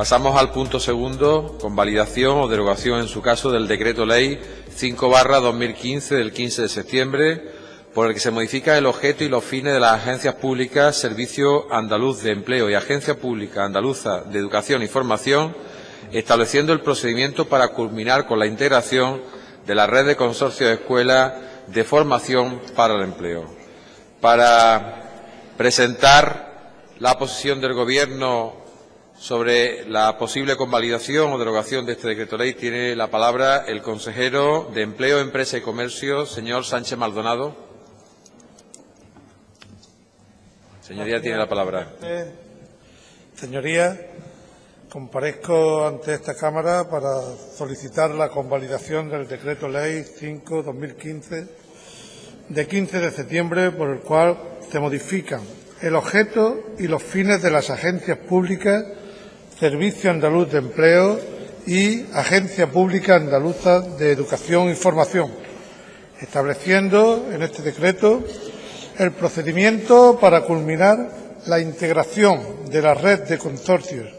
Pasamos al punto segundo, convalidación o derogación, en su caso, del Decreto Ley 5/2015 del 15 de septiembre, por el que se modifica el objeto y los fines de las agencias públicas Servicio Andaluz de Empleo y Agencia Pública Andaluza de Educación y Formación, estableciendo el procedimiento para culminar con la integración de la red de consorcios de escuelas de formación para el empleo. Para presentar la posición del Gobierno sobre la posible convalidación o derogación de este decreto ley, tiene la palabra el consejero de Empleo, Empresa y Comercio, señor Sánchez Maldonado. Señoría, tiene la palabra. Señoría, comparezco ante esta Cámara para solicitar la convalidación del decreto ley 5/2015 de 15 de septiembre, por el cual se modifican el objeto y los fines de las agencias públicas Servicio Andaluz de Empleo y Agencia Pública Andaluza de Educación y Formación, estableciendo en este decreto el procedimiento para culminar la integración de la red de consorcios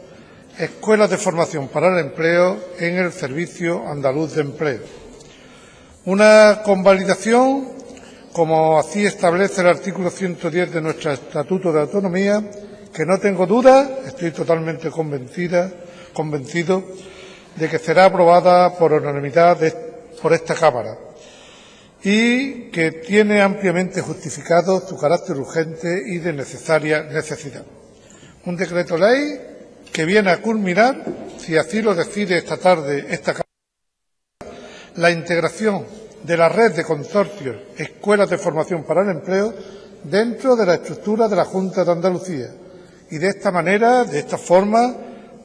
Escuelas de Formación para el Empleo en el Servicio Andaluz de Empleo. Una convalidación, como así establece el artículo 110 de nuestro Estatuto de Autonomía, que no tengo duda, estoy totalmente convencido de que será aprobada por unanimidad por esta Cámara y que tiene ampliamente justificado su carácter urgente y de necesaria necesidad. Un decreto ley que viene a culminar, si así lo decide esta tarde esta Cámara, la integración de la red de consorcios Escuelas de Formación para el Empleo dentro de la estructura de la Junta de Andalucía y de esta manera, de esta forma,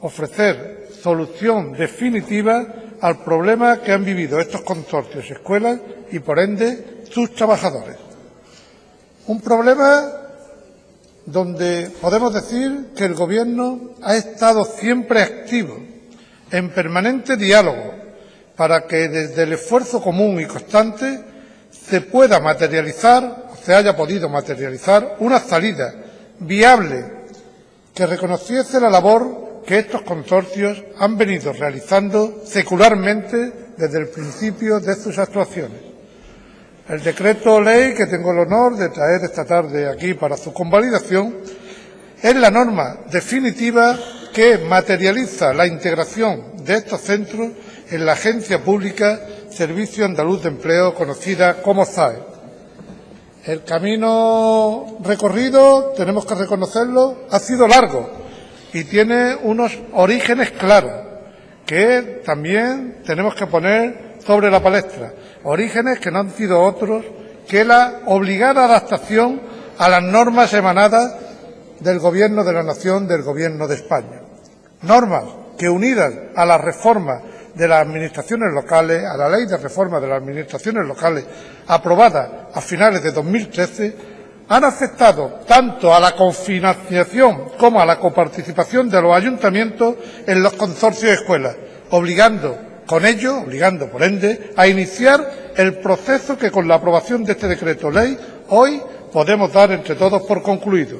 ofrecer solución definitiva al problema que han vivido estos consorcios escuelas y, por ende, sus trabajadores. Un problema donde podemos decir que el Gobierno ha estado siempre activo, en permanente diálogo, para que desde el esfuerzo común y constante se pueda materializar, o se haya podido materializar, una salida viable que reconociese la labor que estos consorcios han venido realizando secularmente desde el principio de sus actuaciones. El decreto ley que tengo el honor de traer esta tarde aquí para su convalidación es la norma definitiva que materializa la integración de estos centros en la Agencia Pública Servicio Andaluz de Empleo, conocida como SAE. El camino recorrido, tenemos que reconocerlo, ha sido largo y tiene unos orígenes claros que también tenemos que poner sobre la palestra. Orígenes que no han sido otros que la obligada adaptación a las normas emanadas del Gobierno de la Nación, del Gobierno de España. Normas que, unidas a las reformas de las administraciones locales, a la Ley de Reforma de las Administraciones Locales, aprobada a finales de 2013, han afectado tanto a la cofinanciación como a la coparticipación de los ayuntamientos en los consorcios de escuelas, obligando por ende, a iniciar el proceso que con la aprobación de este decreto ley hoy podemos dar entre todos por concluido.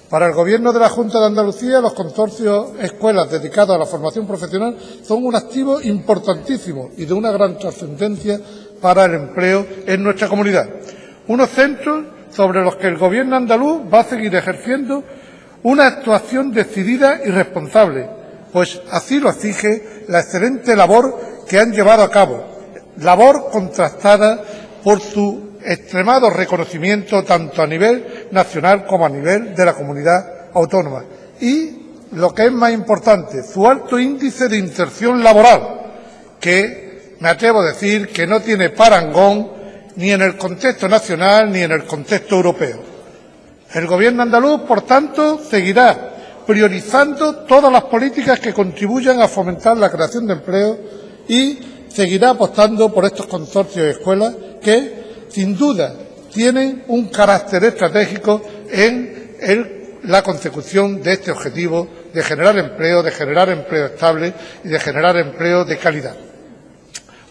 Para el Gobierno de la Junta de Andalucía, los consorcios escuelas dedicados a la formación profesional son un activo importantísimo y de una gran trascendencia para el empleo en nuestra comunidad. Unos centros sobre los que el Gobierno andaluz va a seguir ejerciendo una actuación decidida y responsable, pues así lo exige la excelente labor que han llevado a cabo, labor contrastada por su extremado reconocimiento tanto a nivel nacional como a nivel de la comunidad autónoma y, lo que es más importante, su alto índice de inserción laboral, que me atrevo a decir que no tiene parangón ni en el contexto nacional ni en el contexto europeo. El Gobierno andaluz, por tanto, seguirá priorizando todas las políticas que contribuyan a fomentar la creación de empleo y seguirá apostando por estos consorcios de escuelas que, sin duda, tienen un carácter estratégico en la consecución de este objetivo de generar empleo estable y de generar empleo de calidad.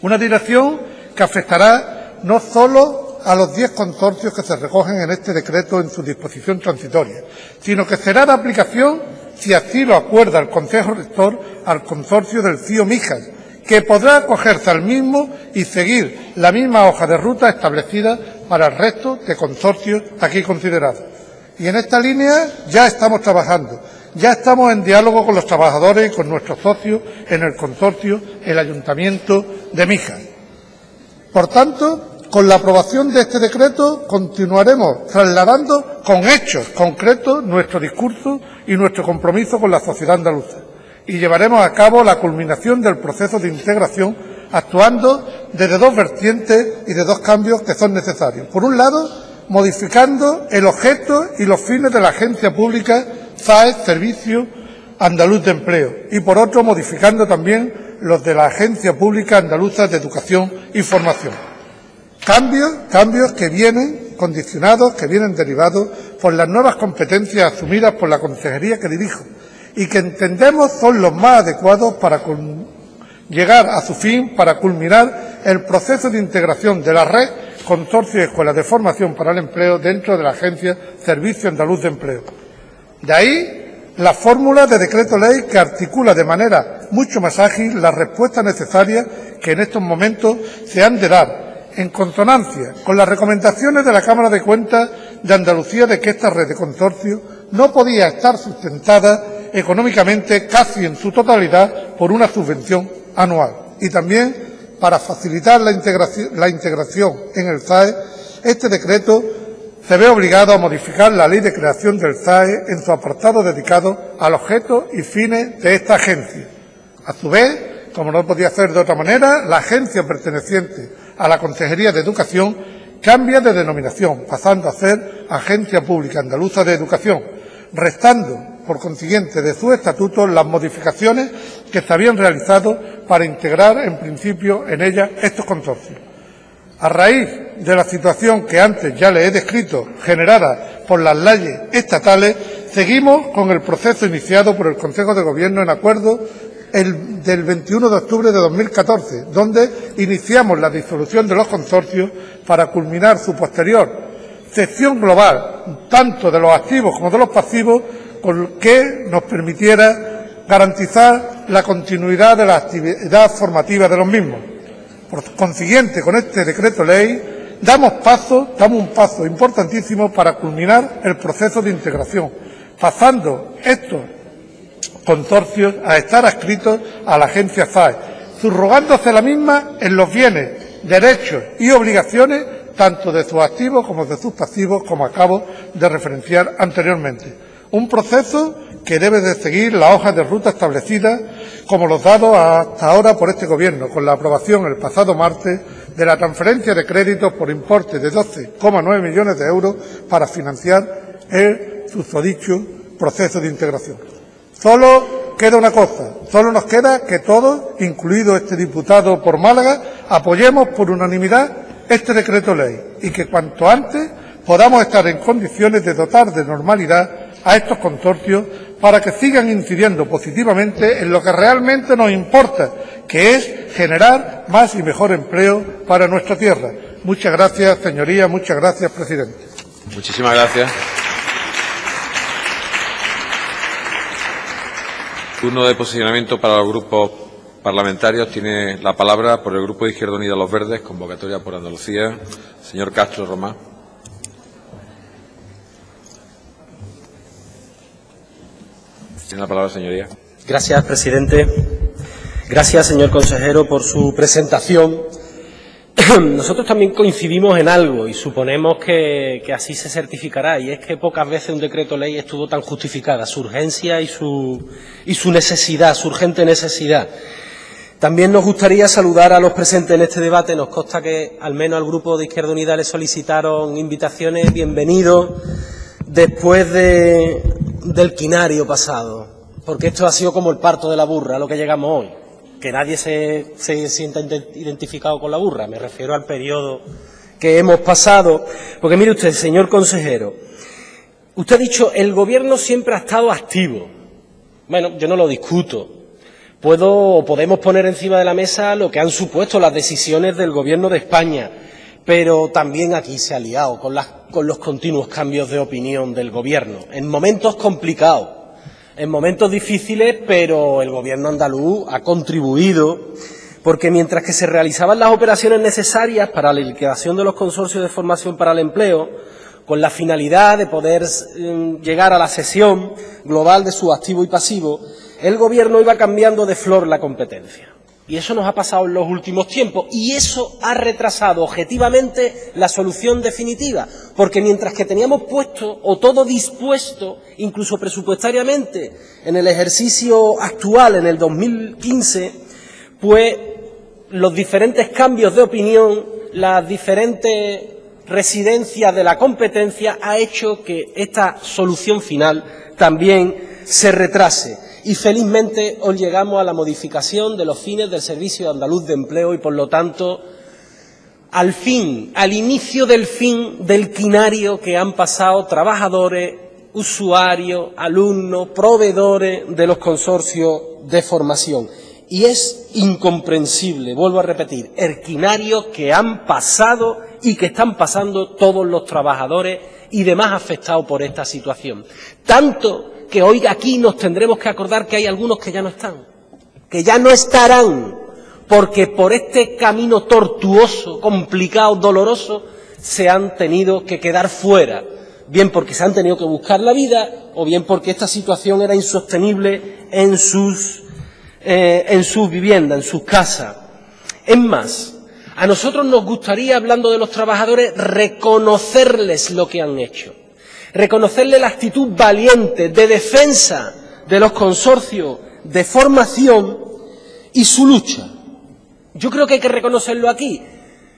Una dirección que afectará no solo a los 10 consorcios que se recogen en este decreto en su disposición transitoria, sino que será de aplicación si así lo acuerda el Consejo Rector, al consorcio del CIO Mijas, que podrá acogerse al mismo y seguir la misma hoja de ruta establecida para el resto de consorcios aquí considerados. Y en esta línea ya estamos trabajando, ya estamos en diálogo con los trabajadores y con nuestros socios en el consorcio, el Ayuntamiento de Mijas. Por tanto, con la aprobación de este decreto continuaremos trasladando con hechos concretos nuestro discurso y nuestro compromiso con la sociedad andaluza y llevaremos a cabo la culminación del proceso de integración actuando desde dos vertientes y de dos cambios que son necesarios. Por un lado, modificando el objeto y los fines de la agencia pública SAE, Servicio Andaluz de Empleo, y por otro, modificando también los de la Agencia Pública Andaluza de Educación y Formación. Cambios que vienen condicionados, que vienen derivados por las nuevas competencias asumidas por la consejería que dirijo y que entendemos son los más adecuados para llegar a su fin, para culminar el proceso de integración de la red Consorcio de Escuelas de Formación para el Empleo dentro de la Agencia Servicio Andaluz de Empleo. De ahí la fórmula de decreto ley que articula de manera mucho más ágil las respuestas necesarias que en estos momentos se han de dar, en consonancia con las recomendaciones de la Cámara de Cuentas de Andalucía de que esta red de consorcio no podía estar sustentada económicamente casi en su totalidad por una subvención anual. Y también, para facilitar la integración en el SAE, este decreto se ve obligado a modificar la ley de creación del SAE en su apartado dedicado al objeto y fines de esta agencia. A su vez, como no podía ser de otra manera, la agencia perteneciente a la Consejería de Educación cambia de denominación, pasando a ser Agencia Pública Andaluza de Educación, restando, por consiguiente, de su estatuto las modificaciones que se habían realizado para integrar, en principio, en ella estos consorcios. A raíz de la situación que antes ya les he descrito, generada por las leyes estatales, seguimos con el proceso iniciado por el Consejo de Gobierno en acuerdo del 21 de octubre de 2014, donde iniciamos la disolución de los consorcios para culminar su posterior sección global, tanto de los activos como de los pasivos, con que nos permitiera garantizar la continuidad de la actividad formativa de los mismos. Por consiguiente, con este decreto ley damos un paso importantísimo para culminar el proceso de integración, pasando estos consorcios a estar adscritos a la agencia SAE, subrogándose la misma en los bienes, derechos y obligaciones tanto de sus activos como de sus pasivos, como acabo de referenciar anteriormente. Un proceso que debe de seguir la hoja de ruta establecida como los dados hasta ahora por este Gobierno, con la aprobación el pasado martes de la transferencia de créditos por importe de 12,9 millones de euros para financiar el susodicho proceso de integración. Solo queda una cosa, solo nos queda que todos, incluido este diputado por Málaga, apoyemos por unanimidad este decreto ley y que cuanto antes podamos estar en condiciones de dotar de normalidad a estos consorcios para que sigan incidiendo positivamente en lo que realmente nos importa, que es generar más y mejor empleo para nuestra tierra. Muchas gracias, señorías, muchas gracias, presidente. Muchísimas gracias. Turno de posicionamiento para los grupos parlamentarios. Tiene la palabra por el Grupo de Izquierda Unida Los Verdes, convocatoria por Andalucía, señor Castro Román. Tiene la palabra, señoría. Gracias, presidente. Gracias, señor consejero, por su presentación. Nosotros también coincidimos en algo y suponemos que así se certificará, y es que pocas veces un decreto ley estuvo tan justificada, su urgencia y su necesidad, su urgente necesidad. También nos gustaría saludar a los presentes en este debate. Nos consta que al menos al Grupo de Izquierda Unida le solicitaron invitaciones. Bienvenidos después del quinario pasado, porque esto ha sido como el parto de la burra, a lo que llegamos hoy. Que nadie se sienta identificado con la burra, me refiero al periodo que hemos pasado. Porque mire usted, señor consejero, usted ha dicho, el Gobierno siempre ha estado activo. Bueno, yo no lo discuto. Podemos poner encima de la mesa lo que han supuesto las decisiones del Gobierno de España, pero también aquí se ha liado con los continuos cambios de opinión del Gobierno, en momentos complicados, en momentos difíciles, pero el Gobierno andaluz ha contribuido, porque mientras que se realizaban las operaciones necesarias para la liquidación de los consorcios de formación para el empleo, con la finalidad de poder llegar a la cesión global de sus activos y pasivos, el Gobierno iba cambiando de flor la competencia. Y eso nos ha pasado en los últimos tiempos, y eso ha retrasado objetivamente la solución definitiva, porque mientras que teníamos puesto o todo dispuesto, incluso presupuestariamente, en el ejercicio actual, en el 2015, pues los diferentes cambios de opinión, las diferentes residencias de la competencia ha hecho que esta solución final también se retrase. Y felizmente hoy llegamos a la modificación de los fines del Servicio Andaluz de Empleo y, por lo tanto, al fin, al inicio del fin del quinario que han pasado trabajadores, usuarios, alumnos, proveedores de los consorcios de formación. Y es incomprensible, vuelvo a repetir, el quinario que han pasado y que están pasando todos los trabajadores y demás afectados por esta situación. Tanto que hoy aquí nos tendremos que acordar que hay algunos que ya no están, que ya no estarán, porque por este camino tortuoso, complicado, doloroso, se han tenido que quedar fuera, bien porque se han tenido que buscar la vida, o bien porque esta situación era insostenible en sus viviendas, en sus casas. Es más, a nosotros nos gustaría, hablando de los trabajadores, reconocerles lo que han hecho. Reconocerle la actitud valiente de defensa de los consorcios de formación y su lucha. Yo creo que hay que reconocerlo aquí.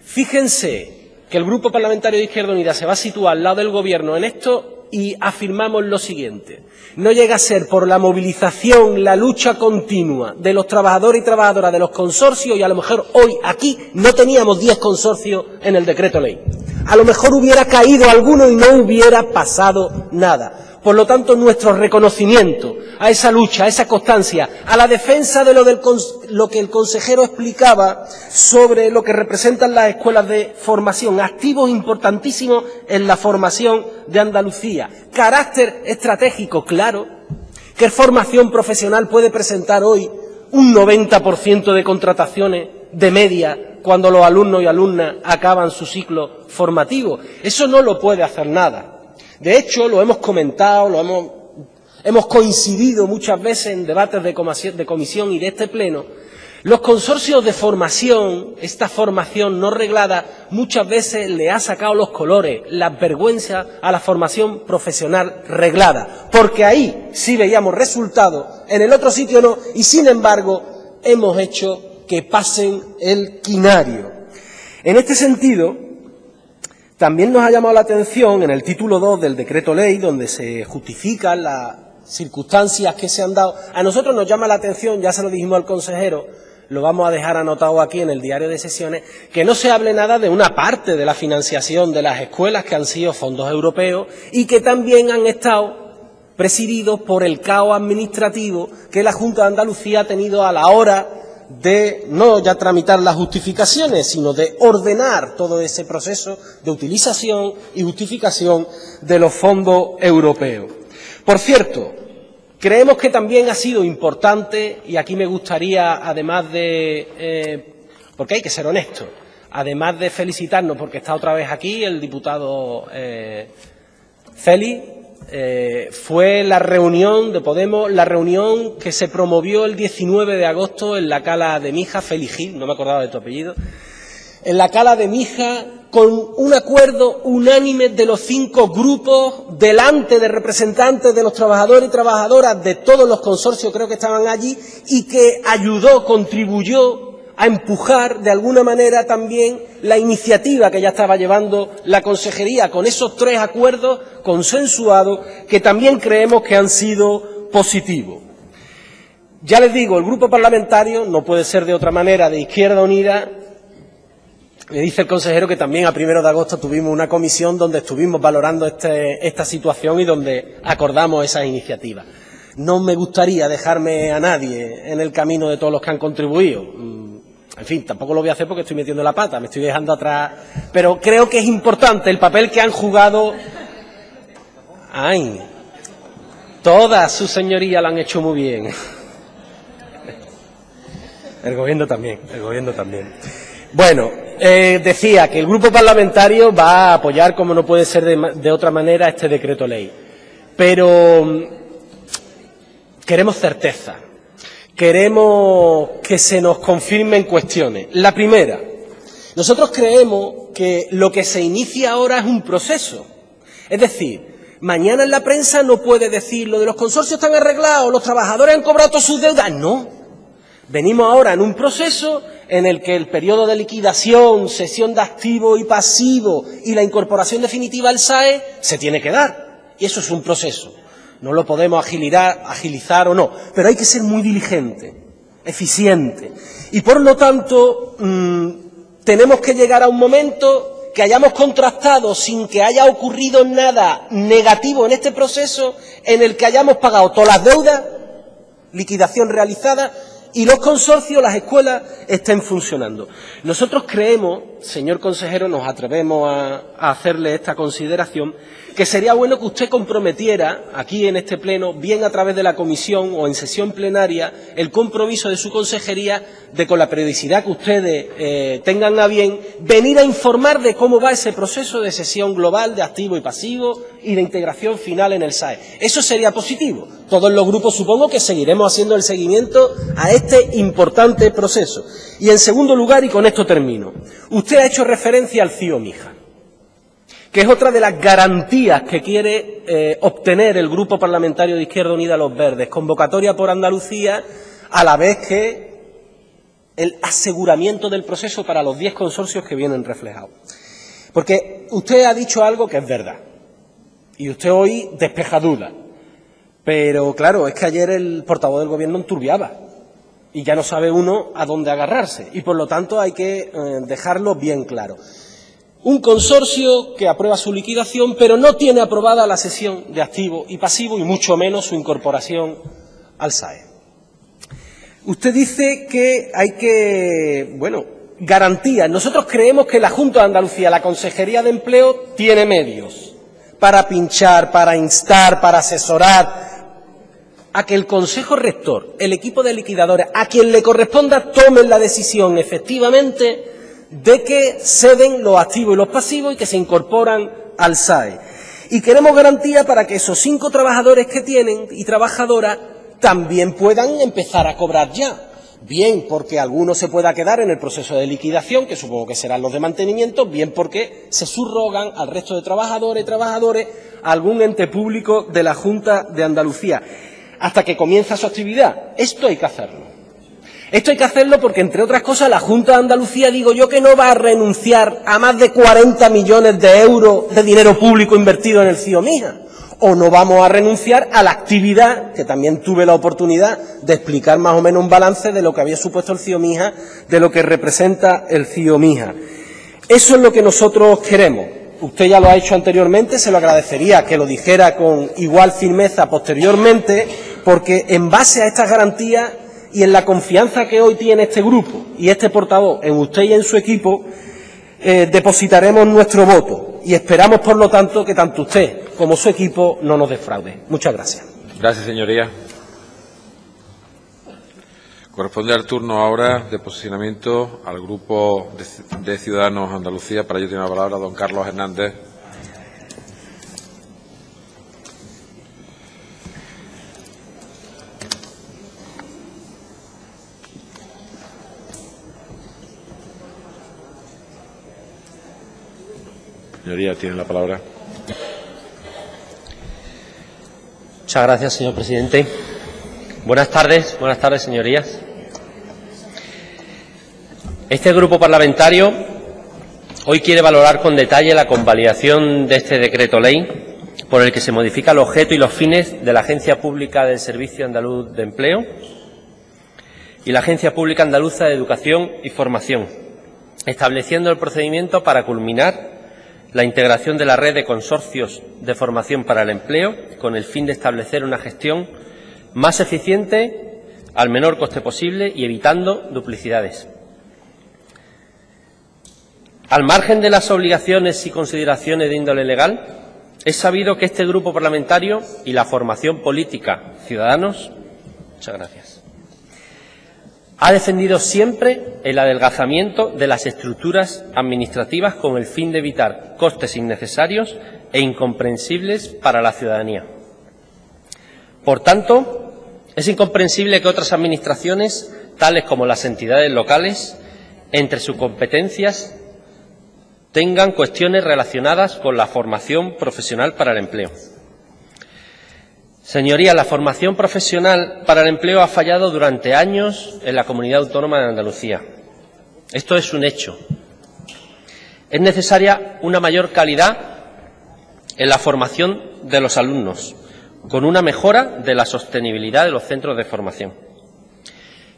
Fíjense que el Grupo Parlamentario de Izquierda Unida se va a situar al lado del Gobierno en esto y afirmamos lo siguiente. No llega a ser por la movilización, la lucha continua de los trabajadores y trabajadoras de los consorcios, y a lo mejor hoy aquí no teníamos 10 consorcios en el decreto ley. A lo mejor hubiera caído alguno y no hubiera pasado nada. Por lo tanto, nuestro reconocimiento a esa lucha, a esa constancia, a la defensa de lo que el consejero explicaba sobre lo que representan las escuelas de formación, activos importantísimos en la formación de Andalucía, carácter estratégico, claro, que formación profesional puede presentar hoy un 90% de contrataciones de media cuando los alumnos y alumnas acaban su ciclo formativo. Eso no lo puede hacer nada. De hecho, lo hemos comentado, hemos coincidido muchas veces en debates de comisión y de este pleno. Los consorcios de formación, esta formación no reglada, muchas veces le ha sacado los colores, las vergüenzas a la formación profesional reglada, porque ahí sí veíamos resultados, en el otro sitio no, y sin embargo hemos hecho que pasen el quinario. En este sentido, también nos ha llamado la atención en el título 2 del decreto ley, donde se justifican las circunstancias que se han dado. A nosotros nos llama la atención, ya se lo dijimos al consejero, lo vamos a dejar anotado aquí en el diario de sesiones, que no se hable nada de una parte de la financiación de las escuelas que han sido fondos europeos y que también han estado presididos por el caos administrativo que la Junta de Andalucía ha tenido a la hora de no ya tramitar las justificaciones, sino de ordenar todo ese proceso de utilización y justificación de los fondos europeos. Por cierto, creemos que también ha sido importante, y aquí me gustaría, además de, porque hay que ser honesto, además de felicitarnos porque está otra vez aquí el diputado Félix, fue la reunión de Podemos, la reunión que se promovió el 19 de agosto en la Cala de Mija, Félix Gil, no me acordaba de tu apellido, en la Cala de Mija, con un acuerdo unánime de los 5 grupos, delante de representantes de los trabajadores y trabajadoras de todos los consorcios, creo que estaban allí, y que ayudó, contribuyó a empujar de alguna manera también la iniciativa que ya estaba llevando la consejería, con esos 3 acuerdos consensuados que también creemos que han sido positivos. Ya les digo, el grupo parlamentario, no puede ser de otra manera, de Izquierda Unida, me dice el consejero que también a 1 de agosto tuvimos una comisión donde estuvimos valorando esta situación y donde acordamos esas iniciativas. No me gustaría dejarme a nadie en el camino de todos los que han contribuido. En fin, tampoco lo voy a hacer porque estoy metiendo la pata, me estoy dejando atrás, pero creo que es importante el papel que han jugado. ¡Ay! Todas sus señorías lo han hecho muy bien. El gobierno también, el gobierno también. Bueno, decía que el grupo parlamentario va a apoyar, como no puede ser de otra manera, este decreto ley. Pero queremos certeza, queremos que se nos confirmen cuestiones. La primera, nosotros creemos que lo que se inicia ahora es un proceso. Es decir, mañana en la prensa no puede decir lo de los consorcios están arreglados, los trabajadores han cobrado todas sus deudas. No. Venimos ahora en un proceso en el que el periodo de liquidación, cesión de activo y pasivo y la incorporación definitiva al SAE se tiene que dar. Y eso es un proceso. No lo podemos agilizar o no, pero hay que ser muy diligente, eficiente. Y por lo tanto, tenemos que llegar a un momento que hayamos contrastado sin que haya ocurrido nada negativo en este proceso, en el que hayamos pagado todas las deudas, liquidación realizada, y los consorcios, las escuelas, estén funcionando. Nosotros creemos, señor consejero, nos atrevemos a hacerle esta consideración, que sería bueno que usted comprometiera aquí en este pleno, bien a través de la comisión o en sesión plenaria, el compromiso de su consejería de, con la periodicidad que ustedes tengan a bien, venir a informar de cómo va ese proceso de cesión global de activo y pasivo y de integración final en el SAE. Eso sería positivo. Todos los grupos supongo que seguiremos haciendo el seguimiento a este importante proceso. Y en segundo lugar, y con esto termino, usted ha hecho referencia al CIO Mija, que es otra de las garantías que quiere obtener el Grupo Parlamentario de Izquierda Unida Los Verdes, convocatoria por Andalucía, a la vez que el aseguramiento del proceso para los 10 consorcios que vienen reflejados. Porque usted ha dicho algo que es verdad, y usted hoy despeja dudas, pero claro, es que ayer el portavoz del Gobierno enturbiaba, y ya no sabe uno a dónde agarrarse, y por lo tanto hay que dejarlo bien claro. Un consorcio que aprueba su liquidación, pero no tiene aprobada la cesión de activo y pasivo, y mucho menos su incorporación al SAE. Usted dice que hay que, garantías. Nosotros creemos que la Junta de Andalucía, la Consejería de Empleo, tiene medios para pinchar, para instar, para asesorar, a que el Consejo Rector, el equipo de liquidadores, a quien le corresponda, tomen la decisión efectivamente de que ceden los activos y los pasivos y que se incorporan al SAE. Y queremos garantía para que esos 5 trabajadores que tienen y trabajadoras también puedan empezar a cobrar ya. Bien porque alguno se pueda quedar en el proceso de liquidación, que supongo que serán los de mantenimiento, bien porque se subrogan al resto de trabajadores a algún ente público de la Junta de Andalucía, hasta que comienza su actividad. Esto hay que hacerlo. Esto hay que hacerlo porque, entre otras cosas, la Junta de Andalucía, digo yo, que no va a renunciar a más de 40 millones de euros de dinero público invertido en el CIO Mija. O no vamos a renunciar a la actividad, que también tuve la oportunidad de explicar más o menos un balance de lo que había supuesto el CIO Mija, de lo que representa el CIO Mija. Eso es lo que nosotros queremos. Usted ya lo ha hecho anteriormente, se lo agradecería que lo dijera con igual firmeza posteriormente, porque en base a estas garantías y en la confianza que hoy tiene este grupo y este portavoz en usted y en su equipo, depositaremos nuestro voto y esperamos, por lo tanto, que tanto usted como su equipo no nos defraude. Muchas gracias. Gracias, señoría. Corresponde al turno ahora de posicionamiento al Grupo de Ciudadanos Andalucía. Para ello tiene la palabra don Carlos Hernández. Señoría, tiene la palabra. Muchas gracias, señor presidente. Buenas tardes, señorías. Este grupo parlamentario hoy quiere valorar con detalle la convalidación de este decreto ley por el que se modifica el objeto y los fines de la Agencia Pública del Servicio Andaluz de Empleo y la Agencia Pública Andaluza de Educación y Formación, estableciendo el procedimiento para culminar la integración de la red de consorcios de formación para el empleo con el fin de establecer una gestión más eficiente al menor coste posible y evitando duplicidades. Al margen de las obligaciones y consideraciones de índole legal, Es sabido que este grupo parlamentario y la formación política Ciudadanos, muchas gracias, ha defendido siempre el adelgazamiento de las estructuras administrativas con el fin de evitar costes innecesarios e incomprensibles para la ciudadanía. Por tanto, es incomprensible que otras administraciones, tales como las entidades locales, entre sus competencias tengan cuestiones relacionadas con la formación profesional para el empleo. Señorías, la formación profesional para el empleo ha fallado durante años en la Comunidad Autónoma de Andalucía. Esto es un hecho. Es necesaria una mayor calidad en la formación de los alumnos, con una mejora de la sostenibilidad de los centros de formación.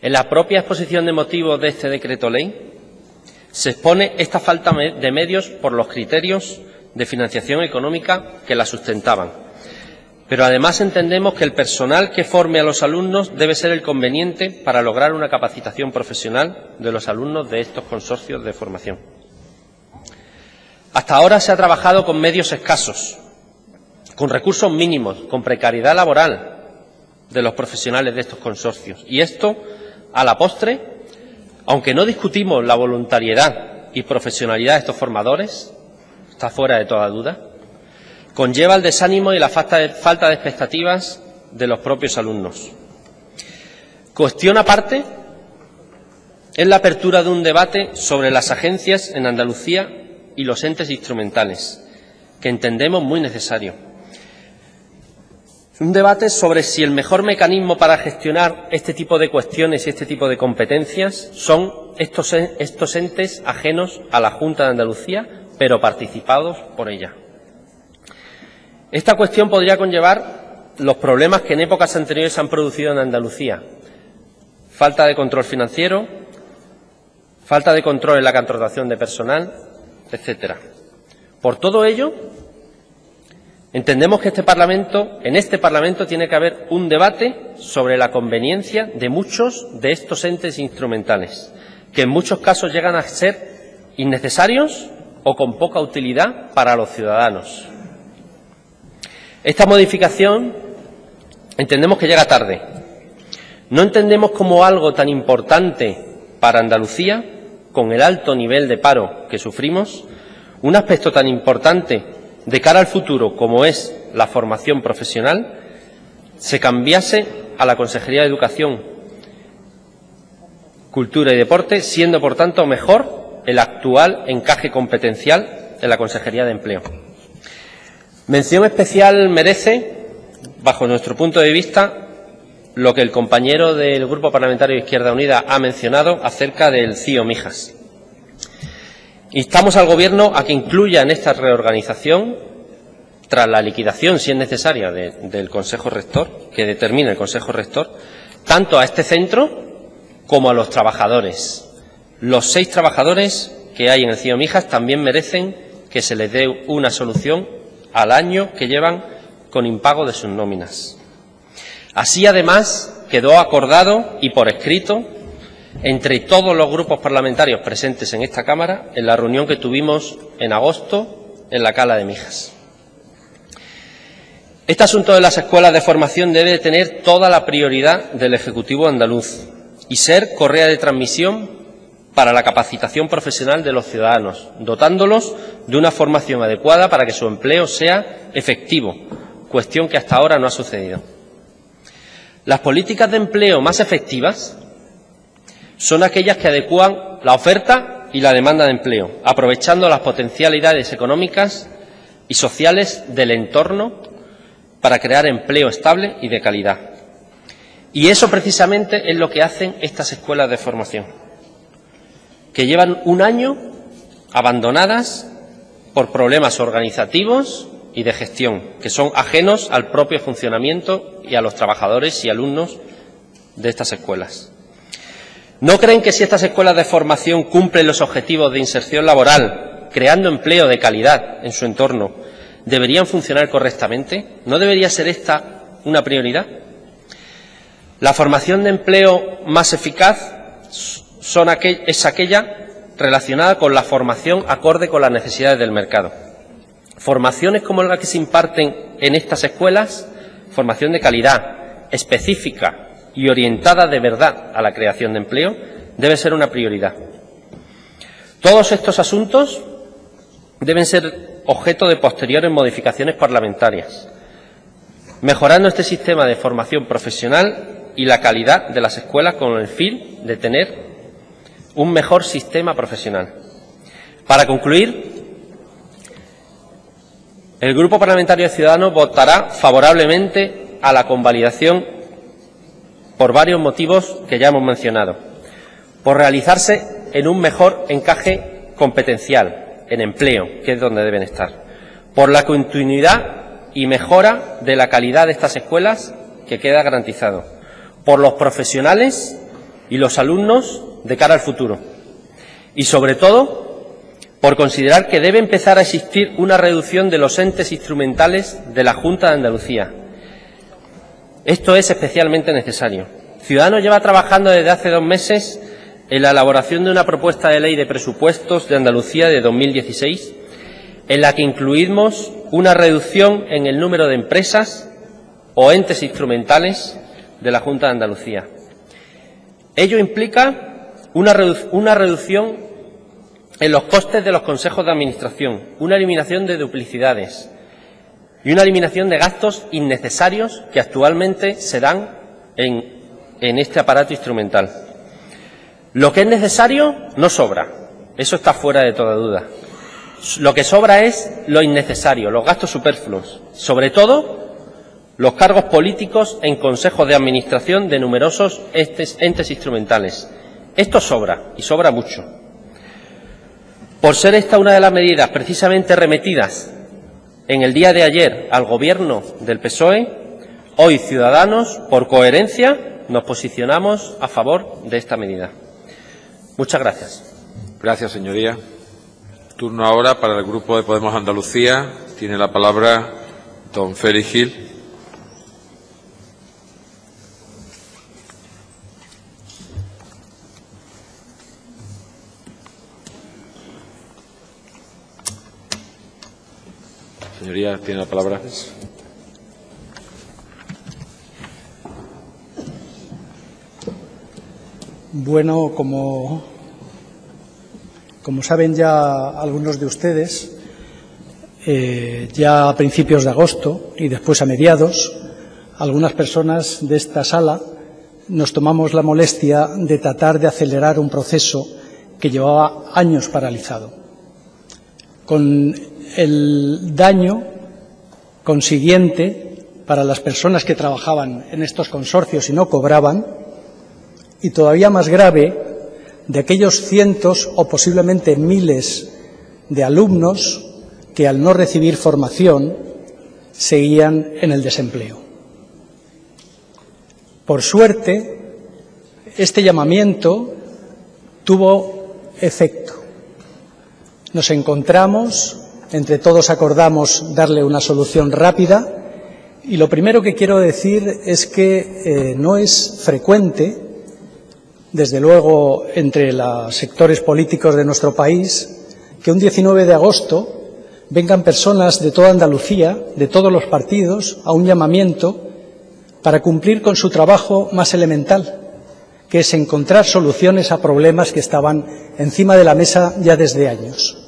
En la propia exposición de motivos de este decreto ley se expone esta falta de medios por los criterios de financiación económica que la sustentaban. Pero además entendemos que el personal que forme a los alumnos debe ser el conveniente para lograr una capacitación profesional de los alumnos de estos consorcios de formación. Hasta ahora se ha trabajado con medios escasos, con recursos mínimos, con precariedad laboral de los profesionales de estos consorcios. Y esto, a la postre, aunque no discutimos la voluntariedad y profesionalidad de estos formadores, está fuera de toda duda, conlleva el desánimo y la falta de expectativas de los propios alumnos. Cuestión aparte es la apertura de un debate sobre las agencias en Andalucía y los entes instrumentales, que entendemos muy necesario. Un debate sobre si el mejor mecanismo para gestionar este tipo de cuestiones y este tipo de competencias son estos entes ajenos a la Junta de Andalucía, pero participados por ella. Esta cuestión podría conllevar los problemas que en épocas anteriores se han producido en Andalucía: falta de control financiero, falta de control en la contratación de personal, etcétera. Por todo ello, entendemos que en este Parlamento tiene que haber un debate sobre la conveniencia de muchos de estos entes instrumentales, que en muchos casos llegan a ser innecesarios o con poca utilidad para los ciudadanos. Esta modificación entendemos que llega tarde. No entendemos como algo tan importante para Andalucía, con el alto nivel de paro que sufrimos, un aspecto tan importante de cara al futuro como es la formación profesional, se cambiase a la Consejería de Educación, Cultura y Deporte, siendo por tanto mejor el actual encaje competencial de la Consejería de Empleo. Mención especial merece, bajo nuestro punto de vista, lo que el compañero del Grupo Parlamentario de Izquierda Unida ha mencionado acerca del CIO Mijas. Instamos al Gobierno a que incluya en esta reorganización, tras la liquidación, si es necesaria, del Consejo Rector, que determine el Consejo Rector, tanto a este centro como a los trabajadores. Los 6 trabajadores que hay en el CIO Mijas también merecen que se les dé una solución al año que llevan con impago de sus nóminas. Así, además, quedó acordado y por escrito entre todos los grupos parlamentarios presentes en esta Cámara en la reunión que tuvimos en agosto en la Cala de Mijas. Este asunto de las escuelas de formación debe tener toda la prioridad del Ejecutivo andaluz y ser correa de transmisión para la capacitación profesional de los ciudadanos, dotándolos de una formación adecuada para que su empleo sea efectivo, cuestión que hasta ahora no ha sucedido. Las políticas de empleo más efectivas son aquellas que adecúan la oferta y la demanda de empleo, aprovechando las potencialidades económicas y sociales del entorno para crear empleo estable y de calidad. Y eso precisamente es lo que hacen estas escuelas de formación, que llevan un año abandonadas por problemas organizativos y de gestión, que son ajenos al propio funcionamiento y a los trabajadores y alumnos de estas escuelas. ¿No creen que si estas escuelas de formación cumplen los objetivos de inserción laboral, creando empleo de calidad en su entorno, deberían funcionar correctamente? ¿No debería ser esta una prioridad? La formación de empleo más eficaz es aquella relacionada con la formación acorde con las necesidades del mercado. Formaciones como la que se imparten en estas escuelas, formación de calidad, específica y orientada de verdad a la creación de empleo, debe ser una prioridad. Todos estos asuntos deben ser objeto de posteriores modificaciones parlamentarias, mejorando este sistema de formación profesional y la calidad de las escuelas con el fin de tener un mejor sistema profesional. Para concluir, el Grupo Parlamentario de Ciudadanos votará favorablemente a la convalidación por varios motivos que ya hemos mencionado. Por realizarse en un mejor encaje competencial, en empleo, que es donde deben estar. Por la continuidad y mejora de la calidad de estas escuelas, que queda garantizado. Por los profesionales y los alumnos de cara al futuro. Y sobre todo, por considerar que debe empezar a existir una reducción de los entes instrumentales de la Junta de Andalucía. Esto es especialmente necesario. Ciudadanos lleva trabajando desde hace 2 meses en la elaboración de una propuesta de ley de presupuestos de Andalucía de 2016, en la que incluimos una reducción en el número de empresas o entes instrumentales de la Junta de Andalucía. Ello implica una reducción en los costes de los consejos de administración, una eliminación de duplicidades y una eliminación de gastos innecesarios que actualmente se dan en este aparato instrumental. Lo que es necesario no sobra, eso está fuera de toda duda. Lo que sobra es lo innecesario, los gastos superfluos, sobre todo los cargos políticos en consejos de administración de numerosos entes instrumentales. Esto sobra, y sobra mucho. Por ser esta una de las medidas precisamente remitidas en el día de ayer al Gobierno del PSOE, hoy Ciudadanos, por coherencia, nos posicionamos a favor de esta medida. Muchas gracias. Gracias, señoría. Turno ahora para el Grupo de Podemos Andalucía. Tiene la palabra don Félix Gil. Señoría, tiene la palabra. Bueno, como saben ya algunos de ustedes, ya a principios de agosto y después a mediados, algunas personas de esta sala nos tomamos la molestia de tratar de acelerar un proceso que llevaba años paralizado, con el daño consiguiente para las personas que trabajaban en estos consorcios y no cobraban, y todavía más grave, de aquellos cientos o posiblemente miles de alumnos que al no recibir formación seguían en el desempleo. Por suerte, este llamamiento tuvo efecto. Nos encontramos, entre todos acordamos darle una solución rápida, y lo primero que quiero decir es que no es frecuente, desde luego entre los sectores políticos de nuestro país, que un 19 de agosto vengan personas de toda Andalucía, de todos los partidos, a un llamamiento para cumplir con su trabajo más elemental, que es encontrar soluciones a problemas que estaban encima de la mesa ya desde años.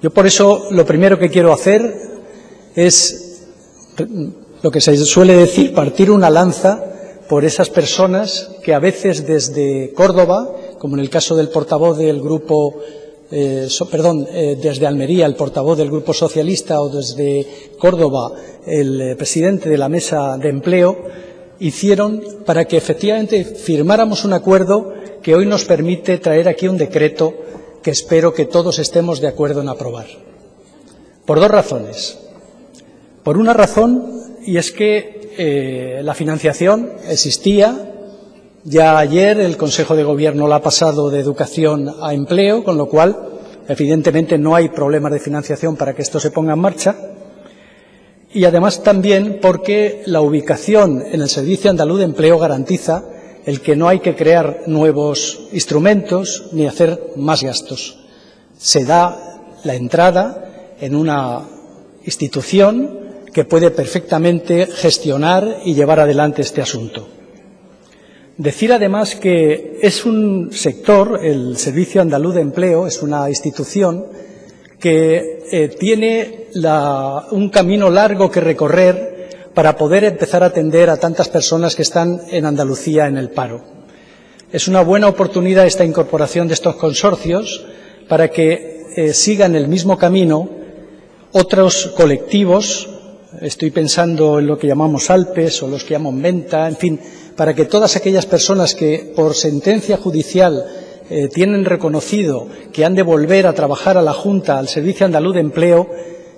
Yo por eso lo primero que quiero hacer es lo que se suele decir, partir una lanza por esas personas que a veces desde Córdoba, como en el caso del portavoz del grupo, desde Almería, el portavoz del Grupo Socialista, o desde Córdoba, el presidente de la Mesa de Empleo, hicieron para que efectivamente firmáramos un acuerdo que hoy nos permite traer aquí un decreto que espero que todos estemos de acuerdo en aprobar. Por 2 razones. Por una razón, y es que la financiación existía. Ya ayer el Consejo de Gobierno la ha pasado de Educación a Empleo, con lo cual, evidentemente, no hay problemas de financiación para que esto se ponga en marcha. Y además también porque la ubicación en el Servicio Andaluz de Empleo garantiza el que no hay que crear nuevos instrumentos ni hacer más gastos. Se da la entrada en una institución que puede perfectamente gestionar y llevar adelante este asunto. Decir además que es un sector, el Servicio Andaluz de Empleo, es una institución que tiene un camino largo que recorrer para poder empezar a atender a tantas personas que están en Andalucía en el paro. Es una buena oportunidad esta incorporación de estos consorcios para que sigan el mismo camino otros colectivos. Estoy pensando en lo que llamamos ALPES o los que llaman Venta, en fin, para que todas aquellas personas que por sentencia judicial tienen reconocido que han de volver a trabajar a la Junta, al Servicio Andaluz de Empleo,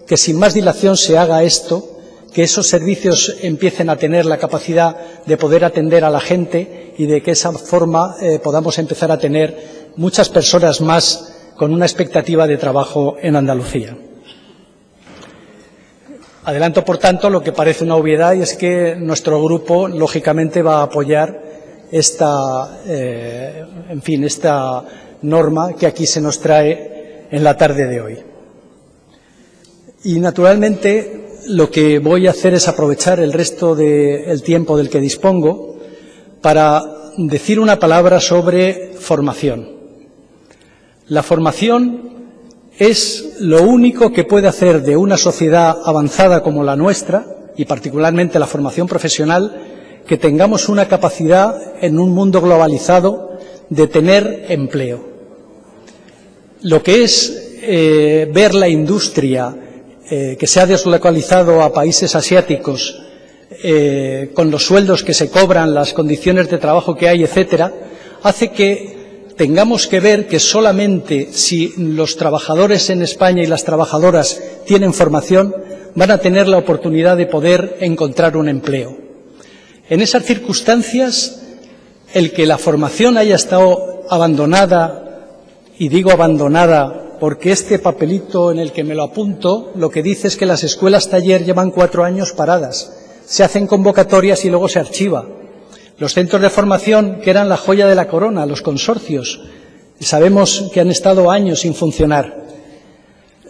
que sin más dilación se haga esto, que esos servicios empiecen a tener la capacidad de poder atender a la gente y de que esa forma podamos empezar a tener muchas personas más con una expectativa de trabajo en Andalucía. Adelanto, por tanto, lo que parece una obviedad, y es que nuestro grupo, lógicamente, va a apoyar esta norma que aquí se nos trae en la tarde de hoy. Y, naturalmente, lo que voy a hacer es aprovechar el resto del tiempo del que dispongo para decir una palabra sobre formación. La formación es lo único que puede hacer de una sociedad avanzada como la nuestra, y particularmente la formación profesional, que tengamos una capacidad en un mundo globalizado de tener empleo. Lo que es ver la industria que se ha deslocalizado a países asiáticos con los sueldos que se cobran, las condiciones de trabajo que hay, etcétera, hace que tengamos que ver que solamente si los trabajadores en España y las trabajadoras tienen formación, van a tener la oportunidad de poder encontrar un empleo. En esas circunstancias, el que la formación haya estado abandonada, y digo abandonada porque este papelito en el que me lo apunto, lo que dice es que las escuelas taller llevan 4 años paradas, se hacen convocatorias y luego se archiva. Los centros de formación, que eran la joya de la corona, los consorcios, sabemos que han estado años sin funcionar.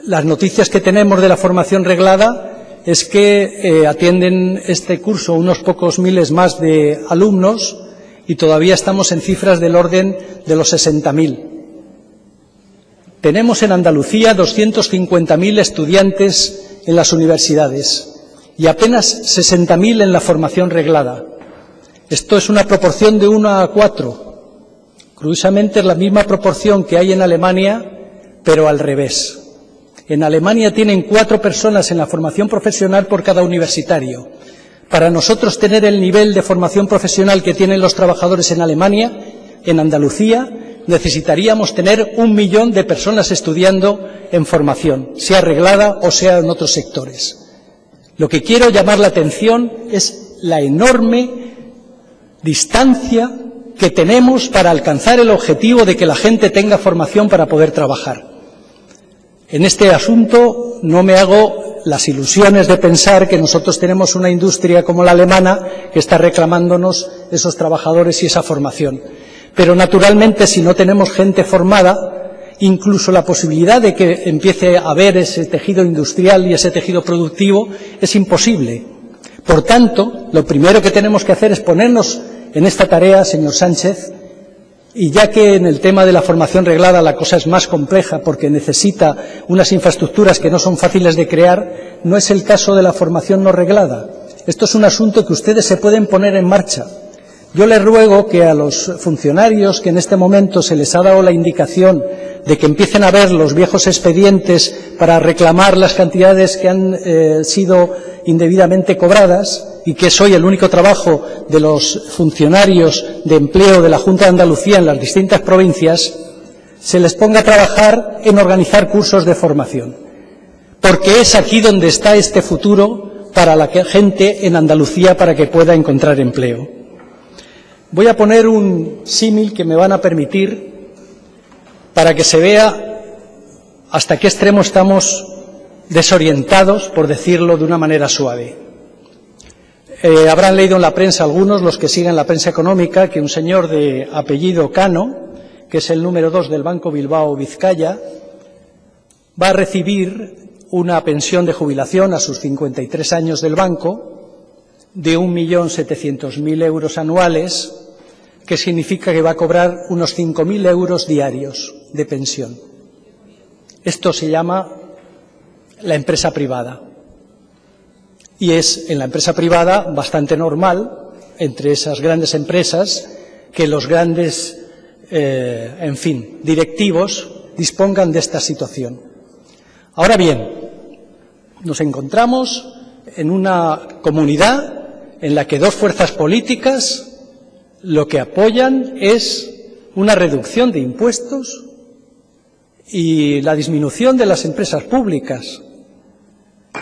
Las noticias que tenemos de la formación reglada es que atienden este curso unos pocos miles más de alumnos y todavía estamos en cifras del orden de los 60.000. Tenemos en Andalucía 250.000 estudiantes en las universidades y apenas 60.000 en la formación reglada. Esto es una proporción de 1 a 4. Curiosamente es la misma proporción que hay en Alemania, pero al revés. En Alemania tienen 4 personas en la formación profesional por cada universitario. Para nosotros tener el nivel de formación profesional que tienen los trabajadores en Alemania, en Andalucía, necesitaríamos tener 1 millón de personas estudiando en formación, sea reglada o sea en otros sectores. Lo que quiero llamar la atención es la enorme distancia que tenemos para alcanzar el objetivo de que la gente tenga formación para poder trabajar. En este asunto no me hago las ilusiones de pensar que nosotros tenemos una industria como la alemana que está reclamándonos esos trabajadores y esa formación. Pero naturalmente, si no tenemos gente formada, incluso la posibilidad de que empiece a haber ese tejido industrial y ese tejido productivo es imposible. Por tanto, lo primero que tenemos que hacer es ponernos en esta tarea, señor Sánchez, y ya que en el tema de la formación reglada la cosa es más compleja porque necesita unas infraestructuras que no son fáciles de crear, no es el caso de la formación no reglada. Esto es un asunto que ustedes se pueden poner en marcha. Yo les ruego que a los funcionarios que en este momento se les ha dado la indicación de que empiecen a ver los viejos expedientes para reclamar las cantidades que han sido indebidamente cobradas, y que es hoy el único trabajo de los funcionarios de empleo de la Junta de Andalucía en las distintas provincias, se les ponga a trabajar en organizar cursos de formación, porque es aquí donde está este futuro para la gente en Andalucía para que pueda encontrar empleo. Voy a poner un símil que me van a permitir para que se vea hasta qué extremo estamos desorientados, por decirlo de una manera suave. Habrán leído en la prensa algunos, los que siguen la prensa económica, que un señor de apellido Cano, que es el número 2 del Banco Bilbao Vizcaya, va a recibir una pensión de jubilación a sus 53 años del banco de 1.700.000 euros anuales, que significa que va a cobrar unos 5.000 euros diarios de pensión. Esto se llama la empresa privada. Y es en la empresa privada bastante normal, entre esas grandes empresas, que los grandes, directivos dispongan de esta situación. Ahora bien, nos encontramos en una comunidad en la que dos fuerzas políticas lo que apoyan es una reducción de impuestos y la disminución de las empresas públicas.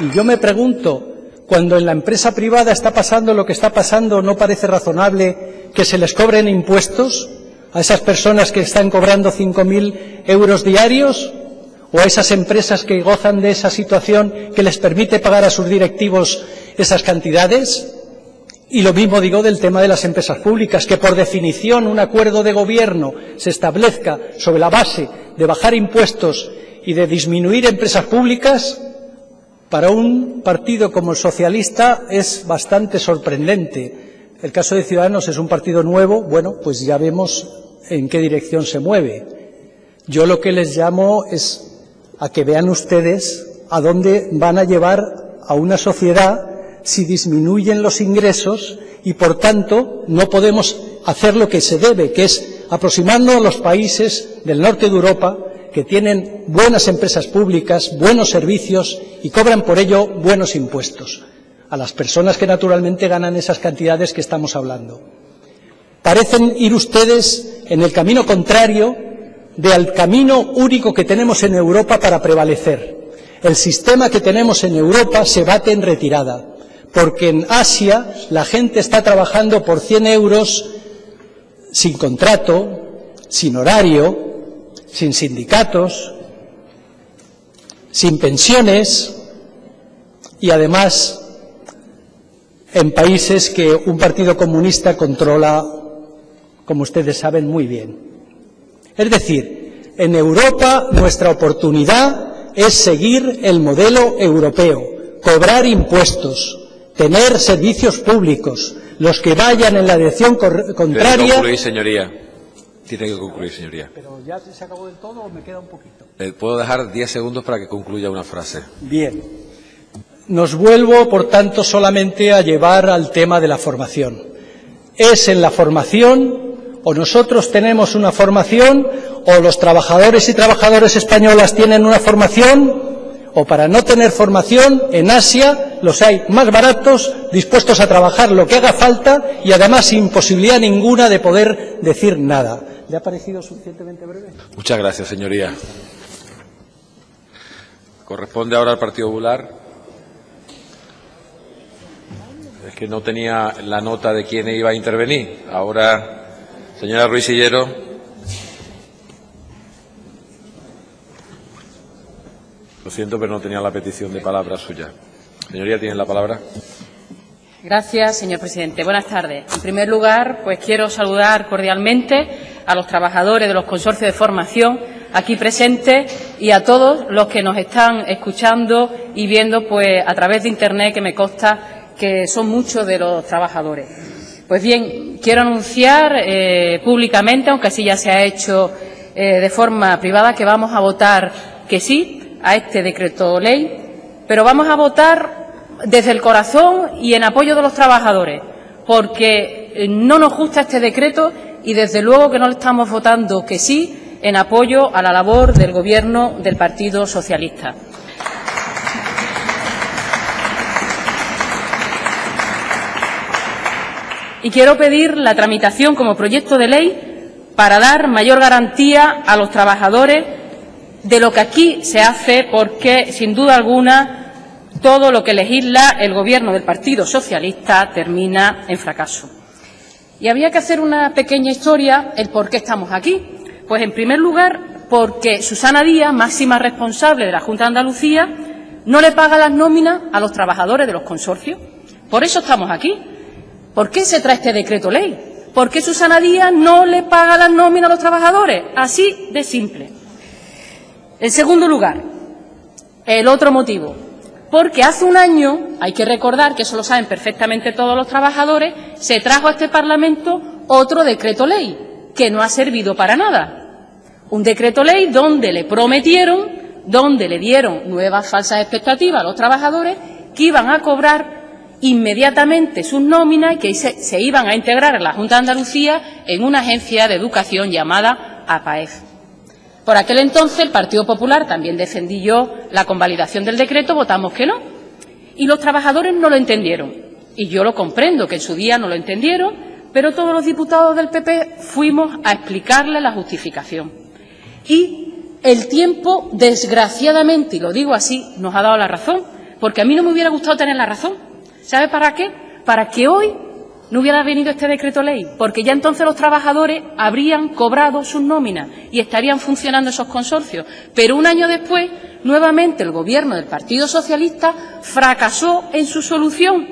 Y yo me pregunto, cuando en la empresa privada está pasando lo que está pasando, ¿no parece razonable que se les cobren impuestos a esas personas que están cobrando 5.000 euros diarios? ¿O a esas empresas que gozan de esa situación que les permite pagar a sus directivos esas cantidades? Y lo mismo digo del tema de las empresas públicas, que por definición un acuerdo de gobierno se establezca sobre la base de bajar impuestos y de disminuir empresas públicas, para un partido como el socialista es bastante sorprendente. El caso de Ciudadanos es un partido nuevo, bueno, pues ya vemos en qué dirección se mueve. Yo lo que les llamo es a que vean ustedes a dónde van a llevar a una sociedad si disminuyen los ingresos y, por tanto, no podemos hacer lo que se debe, que es aproximarnos a los países del norte de Europa, que tienen buenas empresas públicas, buenos servicios y cobran por ello buenos impuestos a las personas que naturalmente ganan esas cantidades que estamos hablando. Parecen ir ustedes en el camino contrario del camino único que tenemos en Europa para prevalecer. El sistema que tenemos en Europa se bate en retirada, porque en Asia la gente está trabajando por 100 euros sin contrato, sin horario, sin sindicatos, sin pensiones y además en países que un partido comunista controla, como ustedes saben muy bien. Es decir, en Europa nuestra oportunidad es seguir el modelo europeo, cobrar impuestos, tener servicios públicos, los que vayan en la dirección contraria. Tiene que concluir, señoría. Tiene que concluir, señoría. ¿Pero ya se acabó del todo o me queda un poquito? Puedo dejar 10 segundos para que concluya una frase. Bien. Nos vuelvo, por tanto, solamente a llevar al tema de la formación. Es en la formación, o nosotros tenemos una formación, o los trabajadores y trabajadoras españolas tienen una formación, o para no tener formación, en Asia los hay más baratos, dispuestos a trabajar lo que haga falta y además sin posibilidad ninguna de poder decir nada. ¿Le ha parecido suficientemente breve? Muchas gracias, señoría. Corresponde ahora al Partido Popular. Es que no tenía la nota de quién iba a intervenir. Ahora, señora Ruiz Sillero. Lo siento, pero no tenía la petición de palabra suya. Señoría, ¿tiene la palabra? Gracias, señor presidente. Buenas tardes. En primer lugar, pues quiero saludar cordialmente a los trabajadores de los consorcios de formación aquí presentes y a todos los que nos están escuchando y viendo pues a través de Internet, que me consta que son muchos de los trabajadores. Pues bien, quiero anunciar públicamente, aunque así ya se ha hecho de forma privada, que vamos a votar que sí a este decreto ley, pero vamos a votar desde el corazón y en apoyo de los trabajadores, porque no nos gusta este decreto y desde luego que no le estamos votando que sí en apoyo a la labor del Gobierno del Partido Socialista. Y quiero pedir la tramitación como proyecto de ley para dar mayor garantía a los trabajadores de lo que aquí se hace, porque, sin duda alguna, todo lo que legisla el Gobierno del Partido Socialista termina en fracaso. Y había que hacer una pequeña historia, el por qué estamos aquí. Pues, en primer lugar, porque Susana Díaz, máxima responsable de la Junta de Andalucía, no le paga las nóminas a los trabajadores de los consorcios. Por eso estamos aquí. ¿Por qué se trae este decreto ley? ¿Por qué Susana Díaz no le paga las nóminas a los trabajadores? Así de simple. En segundo lugar, El otro motivo, porque hace un año, hay que recordar que eso lo saben perfectamente todos los trabajadores, se trajo a este Parlamento otro decreto ley que no ha servido para nada. Un decreto ley donde le prometieron, donde le dieron nuevas falsas expectativas a los trabajadores que iban a cobrar inmediatamente sus nóminas y que se iban a integrar en la Junta de Andalucía en una agencia de educación llamada APAEF. Por aquel entonces el Partido Popular, también defendí yo la convalidación del decreto, votamos que no. Y los trabajadores no lo entendieron. Y yo lo comprendo, que en su día no lo entendieron, pero todos los diputados del PP fuimos a explicarle la justificación. Y el tiempo, desgraciadamente, y lo digo así, nos ha dado la razón, porque a mí no me hubiera gustado tener la razón. ¿Sabe para qué? Para que hoy no hubiera venido este decreto ley, porque ya entonces los trabajadores habrían cobrado sus nóminas y estarían funcionando esos consorcios. Pero un año después, nuevamente el Gobierno del Partido Socialista fracasó en su solución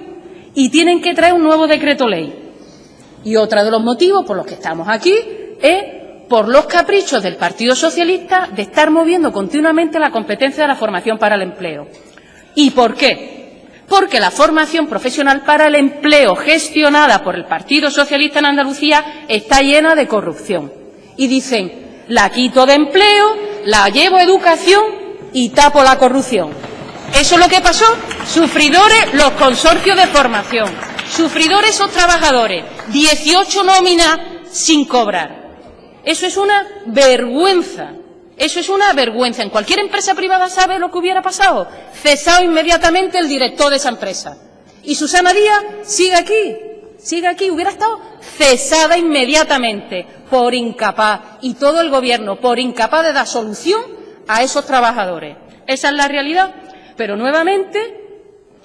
y tienen que traer un nuevo decreto ley. Y otro de los motivos por los que estamos aquí es por los caprichos del Partido Socialista de estar moviendo continuamente la competencia de la formación para el empleo. ¿Y por qué? Porque la formación profesional para el empleo gestionada por el Partido Socialista en Andalucía está llena de corrupción. Y dicen, la quito de empleo, la llevo a educación y tapo la corrupción. Eso es lo que pasó. Sufridores los consorcios de formación. Sufridores esos trabajadores. 18 nóminas sin cobrar. Eso es una vergüenza. Eso es una vergüenza. En cualquier empresa privada sabe lo que hubiera pasado. Cesado inmediatamente el director de esa empresa. Y Susana Díaz sigue aquí, hubiera estado cesada inmediatamente por incapaz. Y todo el Gobierno por incapaz de dar solución a esos trabajadores. Esa es la realidad. Pero nuevamente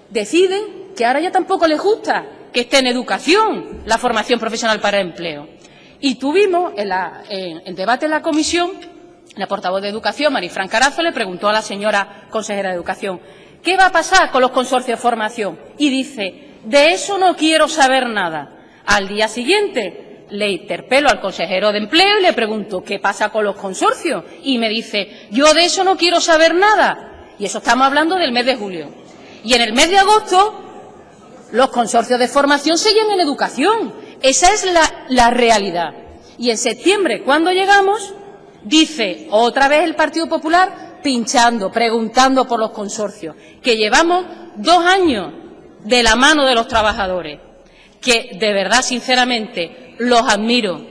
deciden que ahora ya tampoco les gusta que esté en educación la formación profesional para el empleo. Y tuvimos en el debate en la comisión. La portavoz de Educación, Marifran Carazo, le preguntó a la señora consejera de Educación, ¿qué va a pasar con los consorcios de formación? Y dice, de eso no quiero saber nada. Al día siguiente le interpelo al consejero de Empleo y le pregunto, ¿qué pasa con los consorcios? Y me dice, yo de eso no quiero saber nada. Y eso estamos hablando del mes de julio. Y en el mes de agosto, los consorcios de formación siguen en educación. Esa es la realidad. Y en septiembre, cuando llegamos, dice otra vez el Partido Popular pinchando, preguntando por los consorcios, que llevamos 2 años de la mano de los trabajadores, que de verdad, sinceramente, los admiro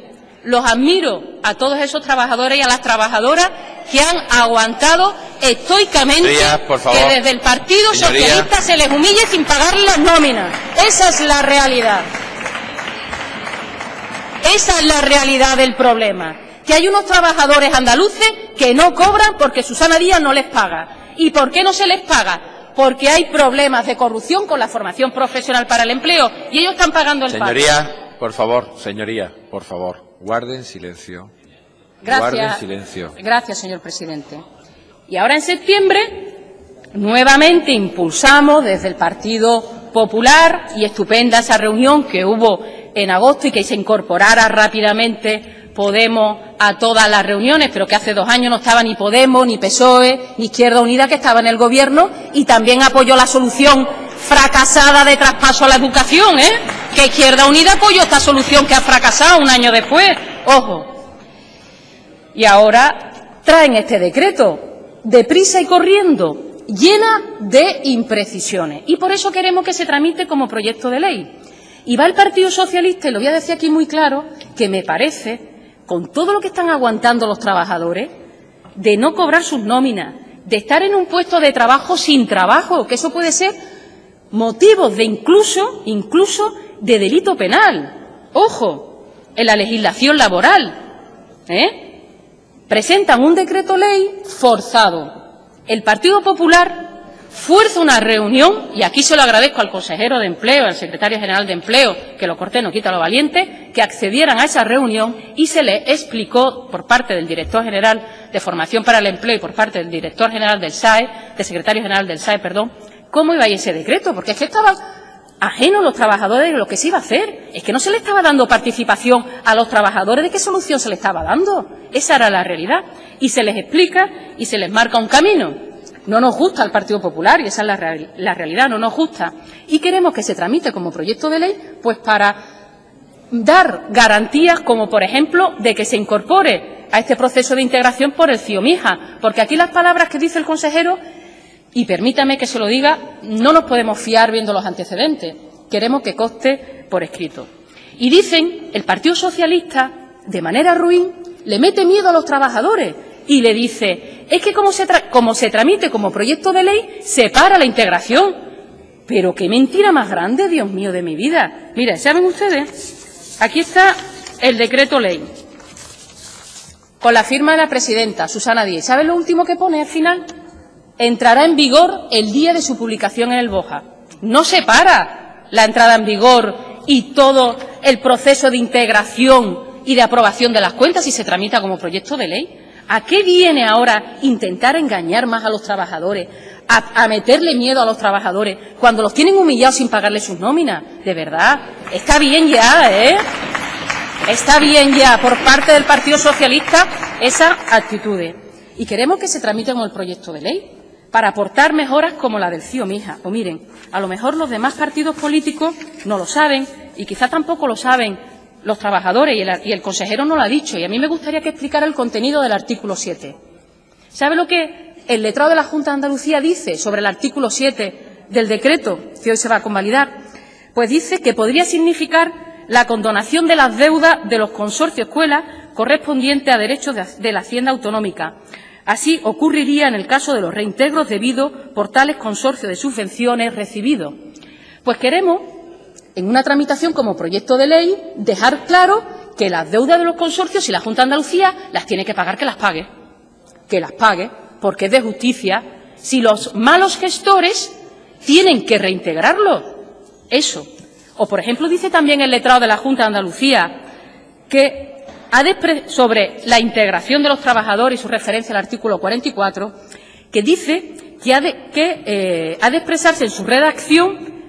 a todos esos trabajadores y a las trabajadoras que han aguantado estoicamente que desde el Partido Socialista se les humille sin pagarles las nóminas. Esa es la realidad. Esa es la realidad del problema. Que hay unos trabajadores andaluces que no cobran porque Susana Díaz no les paga. ¿Y por qué no se les paga? Porque hay problemas de corrupción con la formación profesional para el empleo y ellos están pagando el pago. Señoría, por favor, guarden silencio. Gracias. Guarden silencio. Gracias, señor presidente. Y ahora en septiembre, nuevamente impulsamos desde el Partido Popular, y estupenda esa reunión que hubo en agosto y que se incorporara rápidamente Podemos a todas las reuniones, pero que hace 2 años no estaba ni Podemos, ni PSOE, ni Izquierda Unida, que estaba en el Gobierno, y también apoyó la solución fracasada de traspaso a la educación, que Izquierda Unida apoyó esta solución que ha fracasado 1 año después. Ojo. Y ahora traen este decreto, deprisa y corriendo, llena de imprecisiones. Y por eso queremos que se tramite como proyecto de ley. Y va el Partido Socialista, y lo voy a decir aquí muy claro, que me parece, con todo lo que están aguantando los trabajadores, de no cobrar sus nóminas, de estar en un puesto de trabajo sin trabajo, que eso puede ser motivos de incluso de delito penal. Ojo, en la legislación laboral. Presentan un decreto ley forzado. El Partido Popular fuerza una reunión, y aquí se lo agradezco al consejero de Empleo, al secretario general de Empleo, que lo cortés no quita lo valiente, que accedieran a esa reunión y se le explicó por parte del director general de Formación para el Empleo y por parte del director general del SAE, del secretario general del SAE, cómo iba a ir ese decreto, porque es que estaban ajenos los trabajadores de lo que se iba a hacer. Es que no se le estaba dando participación a los trabajadores de qué solución se le estaba dando. Esa era la realidad. Y se les explica y se les marca un camino. no nos gusta al Partido Popular, y esa es la realidad, no nos gusta. Y queremos que se tramite como proyecto de ley, pues para dar garantías, como por ejemplo, de que se incorpore a este proceso de integración por el CIO-MIJA, porque aquí las palabras que dice el consejero, y permítame que se lo diga, no nos podemos fiar viendo los antecedentes. Queremos que conste por escrito. Y dicen, el Partido Socialista, de manera ruin, le mete miedo a los trabajadores y le dice, es que como se tramite como proyecto de ley, se para la integración. Pero qué mentira más grande, Dios mío de mi vida. Mira, ¿saben ustedes? Aquí está el decreto ley, con la firma de la presidenta, Susana Díez. ¿Saben lo último que pone al final? Entrará en vigor el día de su publicación en el BOJA. No se para la entrada en vigor y todo el proceso de integración y de aprobación de las cuentas si se tramita como proyecto de ley. ¿A qué viene ahora intentar engañar más a los trabajadores, a meterle miedo a los trabajadores cuando los tienen humillados sin pagarles sus nóminas? De verdad, está bien ya, ¿eh? Está bien ya por parte del Partido Socialista esa actitud. Y queremos que se tramite como el proyecto de ley para aportar mejoras como la del CIO-MIJA. O miren, a lo mejor los demás partidos políticos no lo saben y quizá tampoco lo saben los trabajadores y el consejero no lo ha dicho. Y a mí me gustaría que explicara el contenido del artículo 7. ¿Sabe lo que el letrado de la Junta de Andalucía dice sobre el artículo 7 del decreto que hoy se va a convalidar? Pues dice que podría significar la condonación de las deudas de los consorcios escuelas correspondientes a derechos de la Hacienda Autonómica. Así ocurriría en el caso de los reintegros debidos por tales consorcios de subvenciones recibidos. Pues queremos, en una tramitación como proyecto de ley, dejar claro que las deudas de los consorcios, si la Junta de Andalucía las tiene que pagar, que las pague, porque es de justicia. Si los malos gestores tienen que reintegrarlo, eso. O, por ejemplo, dice también el letrado de la Junta de Andalucía que sobre la integración de los trabajadores y su referencia al artículo 44, que dice que ha de expresarse en su redacción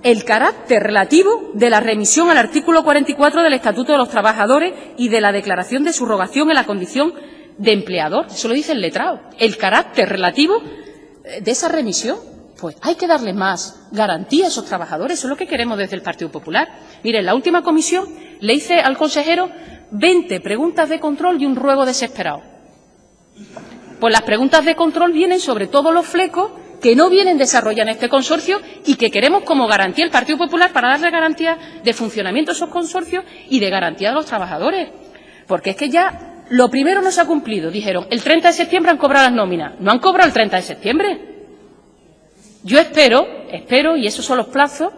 el carácter relativo de la remisión al artículo 44 del Estatuto de los Trabajadores y de la declaración de subrogación en la condición de empleador. Eso lo dice el letrado. El carácter relativo de esa remisión. Pues hay que darle más garantía a esos trabajadores. Eso es lo que queremos desde el Partido Popular. Mire, en la última comisión le hice al consejero 20 preguntas de control y un ruego desesperado. Pues las preguntas de control vienen sobre todos los flecos que no vienen desarrollados en este consorcio y que queremos como garantía el Partido Popular para darle garantía de funcionamiento a esos consorcios y de garantía a los trabajadores. Porque es que ya lo primero no se ha cumplido. Dijeron, el 30 de septiembre han cobrado las nóminas. No han cobrado el 30 de septiembre. Yo espero, y esos son los plazos,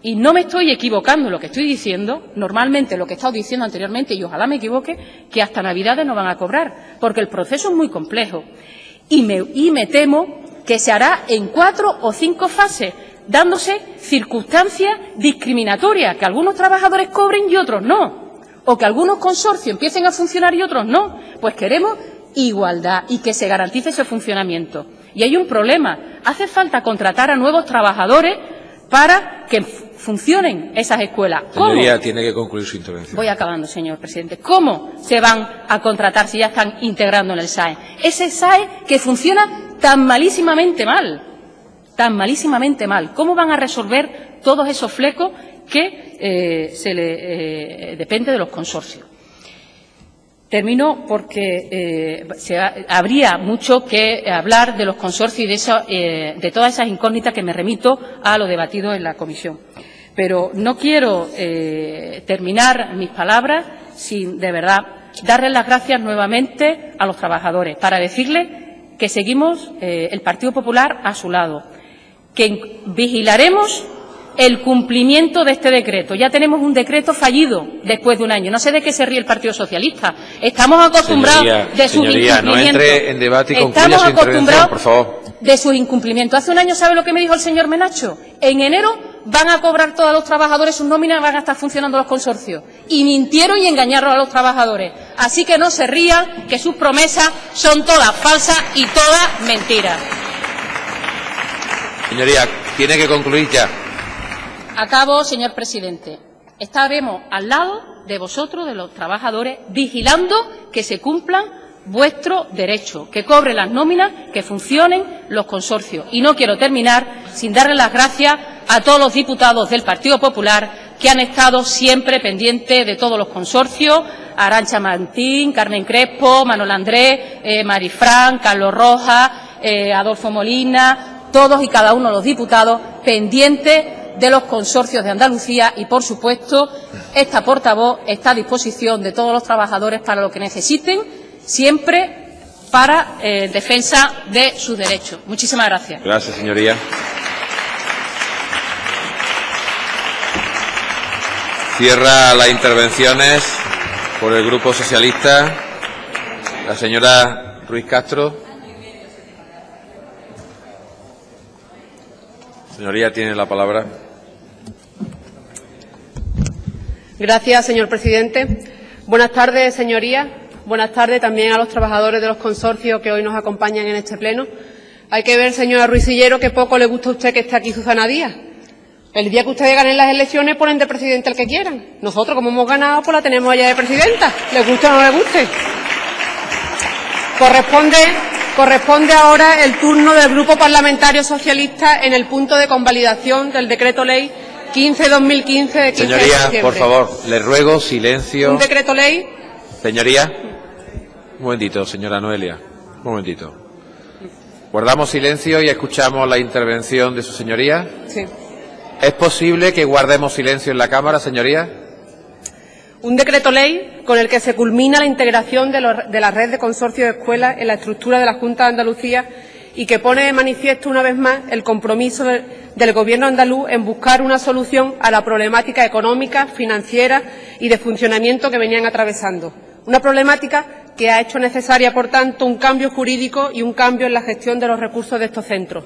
y no me estoy equivocando en lo que estoy diciendo, normalmente lo que he estado diciendo anteriormente, y ojalá me equivoque, que hasta Navidades no van a cobrar, porque el proceso es muy complejo. Y me temo que se hará en 4 o 5 fases, dándose circunstancias discriminatorias, que algunos trabajadores cobren y otros no, o que algunos consorcios empiecen a funcionar y otros no. Pues queremos igualdad y que se garantice ese funcionamiento. Y hay un problema. Hace falta contratar a nuevos trabajadores para que funcionen esas escuelas. ¿Cómo? Señoría, tiene que concluir su intervención. Voy acabando, señor presidente. ¿Cómo se van a contratar si ya están integrando en el SAE? Ese SAE que funciona tan malísimamente mal. ¿Cómo van a resolver todos esos flecos que depende de los consorcios? Termino porque habría mucho que hablar de los consorcios y de todas esas incógnitas que me remito a lo debatido en la comisión. Pero no quiero terminar mis palabras sin, de verdad, darles las gracias nuevamente a los trabajadores para decirles que seguimos, el Partido Popular, a su lado, que vigilaremos el cumplimiento de este decreto. Ya tenemos un decreto fallido después de un año. No sé de qué se ríe el Partido Socialista. Estamos acostumbrados de sus incumplimientos. No entre en debate y concluya su intervención, por favor. De sus incumplimientos. Hace un año, ¿sabe lo que me dijo el señor Menacho? En enero van a cobrar todos los trabajadores sus nóminas y van a estar funcionando los consorcios. Y mintieron y engañaron a los trabajadores. Así que no se rían, que sus promesas son todas falsas y todas mentiras. Señoría, tiene que concluir ya. Acabo, señor presidente. Estaremos al lado de vosotros, de los trabajadores, vigilando que se cumplan vuestro derecho, que cobren las nóminas, que funcionen los consorcios. Y no quiero terminar sin darle las gracias a todos los diputados del Partido Popular que han estado siempre pendientes de todos los consorcios, Arantxa Martín, Carmen Crespo, Manuel Andrés, Marifran, Carlos Rojas, Adolfo Molina, todos y cada uno de los diputados pendientes de los consorcios de Andalucía y, por supuesto, esta portavoz está a disposición de todos los trabajadores para lo que necesiten, siempre para defensa de sus derechos. Muchísimas gracias. Gracias, señoría. Cierra las intervenciones por el Grupo Socialista la señora Ruiz Castro. Señoría, tiene la palabra. Gracias, señor presidente. Buenas tardes, señorías. Buenas tardes también a los trabajadores de los consorcios que hoy nos acompañan en este pleno. Hay que ver, señora Ruiz-Sillero, que poco le gusta a usted que esté aquí Susana Díaz. El día que ustedes ganen las elecciones ponen de presidente al que quieran. Nosotros, como hemos ganado, pues la tenemos allá de presidenta. ¿Le guste o no le guste? Corresponde ahora el turno del Grupo Parlamentario Socialista en el punto de convalidación del Decreto Ley 15/2015 de 15 de Señoría, septiembre. por favor, le ruego silencio. Un decreto ley. Señoría, un momentito, señora Noelia, un momentito. Guardamos silencio y escuchamos la intervención de su señoría. Sí. ¿Es posible que guardemos silencio en la Cámara, señoría? Un decreto ley con el que se culmina la integración de la red de consorcios de escuelas en la estructura de la Junta de Andalucía y que pone de manifiesto una vez más el compromiso del Gobierno andaluz en buscar una solución a la problemática económica, financiera y de funcionamiento que venían atravesando. Una problemática que ha hecho necesaria, por tanto, un cambio jurídico y un cambio en la gestión de los recursos de estos centros.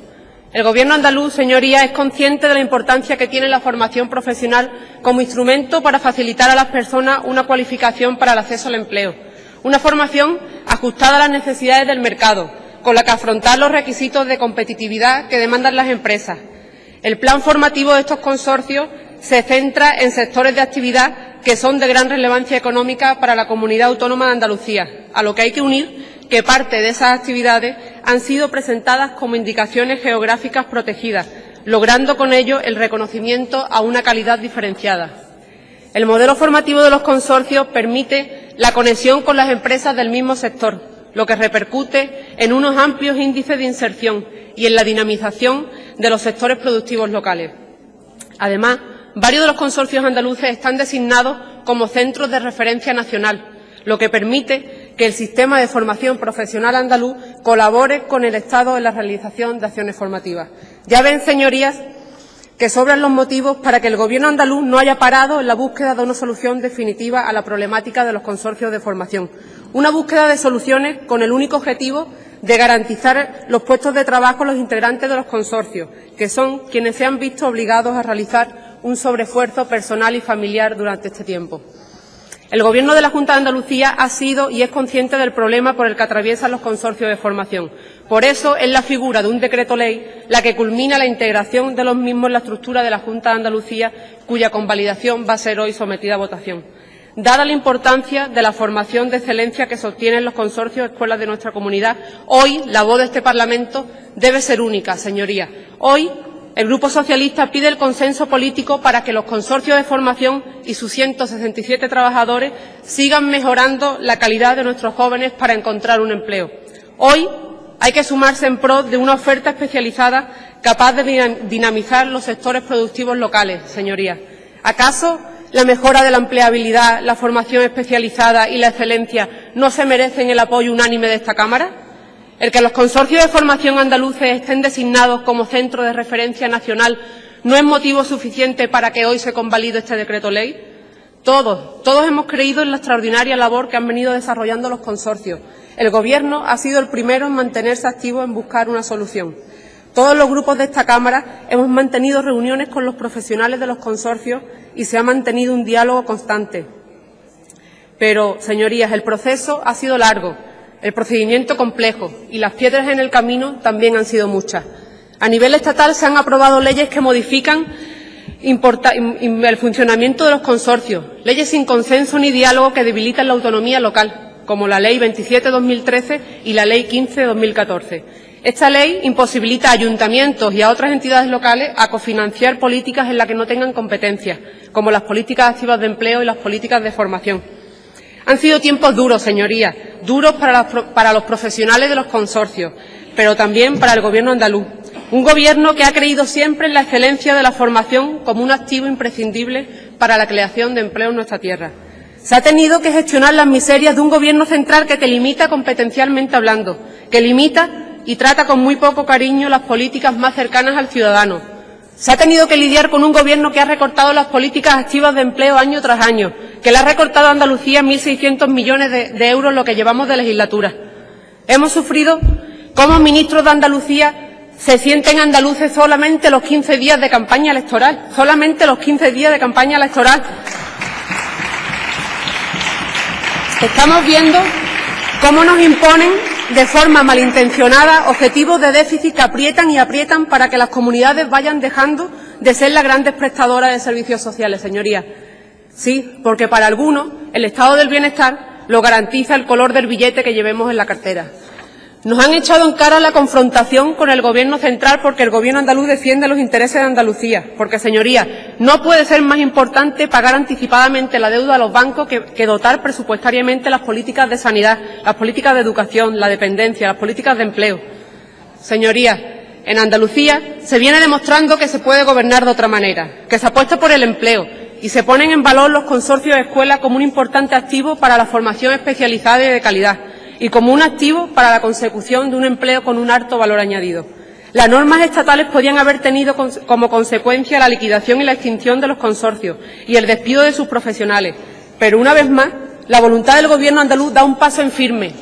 El Gobierno andaluz, señorías, es consciente de la importancia que tiene la formación profesional como instrumento para facilitar a las personas una cualificación para el acceso al empleo, una formación ajustada a las necesidades del mercado, con la que afrontar los requisitos de competitividad que demandan las empresas. El plan formativo de estos consorcios se centra en sectores de actividad que son de gran relevancia económica para la comunidad autónoma de Andalucía, a lo que hay que unir que parte de esas actividades han sido presentadas como indicaciones geográficas protegidas, logrando con ello el reconocimiento a una calidad diferenciada. El modelo formativo de los consorcios permite la conexión con las empresas del mismo sector, lo que repercute en unos amplios índices de inserción y en la dinamización de los sectores productivos locales. Además, varios de los consorcios andaluces están designados como centros de referencia nacional, lo que permite que el sistema de formación profesional andaluz colabore con el Estado en la realización de acciones formativas. Ya ven, señorías, que sobran los motivos para que el Gobierno andaluz no haya parado en la búsqueda de una solución definitiva a la problemática de los consorcios de formación. Una búsqueda de soluciones con el único objetivo de garantizar los puestos de trabajo a los integrantes de los consorcios, que son quienes se han visto obligados a realizar un sobreesfuerzo personal y familiar durante este tiempo. El Gobierno de la Junta de Andalucía ha sido y es consciente del problema por el que atraviesan los consorcios de formación. Por eso es la figura de un decreto ley la que culmina la integración de los mismos en la estructura de la Junta de Andalucía, cuya convalidación va a ser hoy sometida a votación. Dada la importancia de la formación de excelencia que sostienen los consorcios de escuelas de nuestra comunidad, hoy la voz de este Parlamento debe ser única, señorías. Hoy el Grupo Socialista pide el consenso político para que los consorcios de formación y sus 167 trabajadores sigan mejorando la calidad de nuestros jóvenes para encontrar un empleo. Hoy hay que sumarse en pro de una oferta especializada capaz de dinamizar los sectores productivos locales, señorías. ¿Acaso la mejora de la empleabilidad, la formación especializada y la excelencia no se merecen el apoyo unánime de esta Cámara? El que los consorcios de formación andaluces estén designados como centro de referencia nacional no es motivo suficiente para que hoy se convalide este decreto ley. Todos hemos creído en la extraordinaria labor que han venido desarrollando los consorcios. El Gobierno ha sido el primero en mantenerse activo en buscar una solución. Todos los grupos de esta Cámara hemos mantenido reuniones con los profesionales de los consorcios y se ha mantenido un diálogo constante. Pero, señorías, el proceso ha sido largo, el procedimiento complejo y las piedras en el camino también han sido muchas. A nivel estatal se han aprobado leyes que modifican el funcionamiento de los consorcios, leyes sin consenso ni diálogo que debilitan la autonomía local. como la Ley 27/2013 y la Ley 15/2014. Esta ley imposibilita a ayuntamientos y a otras entidades locales a cofinanciar políticas en las que no tengan competencia, como las políticas activas de empleo y las políticas de formación. Han sido tiempos duros, señorías, duros para los profesionales de los consorcios, pero también para el Gobierno andaluz. Un Gobierno que ha creído siempre en la excelencia de la formación como un activo imprescindible para la creación de empleo en nuestra tierra. Se ha tenido que gestionar las miserias de un Gobierno central que te limita competencialmente hablando, que limita y trata con muy poco cariño las políticas más cercanas al ciudadano. Se ha tenido que lidiar con un Gobierno que ha recortado las políticas activas de empleo año tras año, que le ha recortado a Andalucía 1.600 millones de euros lo que llevamos de legislatura. Hemos sufrido cómo ministros de Andalucía se sienten andaluces solamente los 15 días de campaña electoral, solamente los 15 días de campaña electoral. Estamos viendo cómo nos imponen de forma malintencionada objetivos de déficit que aprietan y aprietan para que las comunidades vayan dejando de ser las grandes prestadoras de servicios sociales, señorías. Sí, porque para algunos el estado del bienestar lo garantiza el color del billete que llevemos en la cartera. Nos han echado en cara la confrontación con el Gobierno central porque el Gobierno andaluz defiende los intereses de Andalucía. Porque, señorías, no puede ser más importante pagar anticipadamente la deuda a los bancos que dotar presupuestariamente las políticas de sanidad, las políticas de educación, la dependencia, las políticas de empleo. Señorías, en Andalucía se viene demostrando que se puede gobernar de otra manera, que se apuesta por el empleo y se ponen en valor los consorcios de escuelas como un importante activo para la formación especializada y de calidad, y como un activo para la consecución de un empleo con un alto valor añadido. Las normas estatales podían haber tenido como consecuencia la liquidación y la extinción de los consorcios y el despido de sus profesionales, pero una vez más la voluntad del Gobierno andaluz da un paso en firme,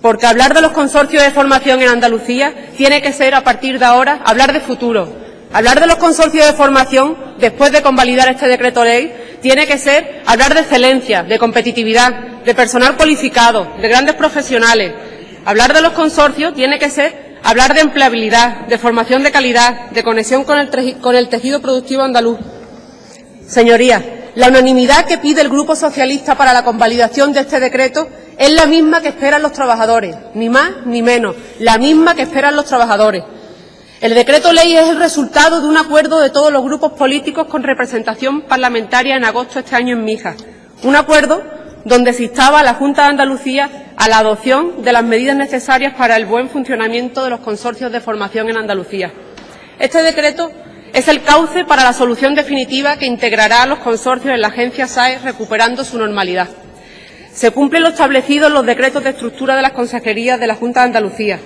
porque hablar de los consorcios de formación en Andalucía tiene que ser, a partir de ahora, hablar de futuro. Hablar de los consorcios de formación, después de convalidar este decreto ley, tiene que ser hablar de excelencia, de competitividad, de personal cualificado, de grandes profesionales. Hablar de los consorcios tiene que ser hablar de empleabilidad, de formación de calidad, de conexión con el tejido productivo andaluz. Señorías, la unanimidad que pide el Grupo Socialista para la convalidación de este decreto es la misma que esperan los trabajadores, ni más ni menos, la misma que esperan los trabajadores. El decreto ley es el resultado de un acuerdo de todos los grupos políticos con representación parlamentaria en agosto de este año en Mijas. Un acuerdo donde se instaba a la Junta de Andalucía a la adopción de las medidas necesarias para el buen funcionamiento de los consorcios de formación en Andalucía. Este decreto es el cauce para la solución definitiva que integrará a los consorcios en la agencia SAE recuperando su normalidad. Se cumple lo establecido en los decretos de estructura de las consejerías de la Junta de Andalucía.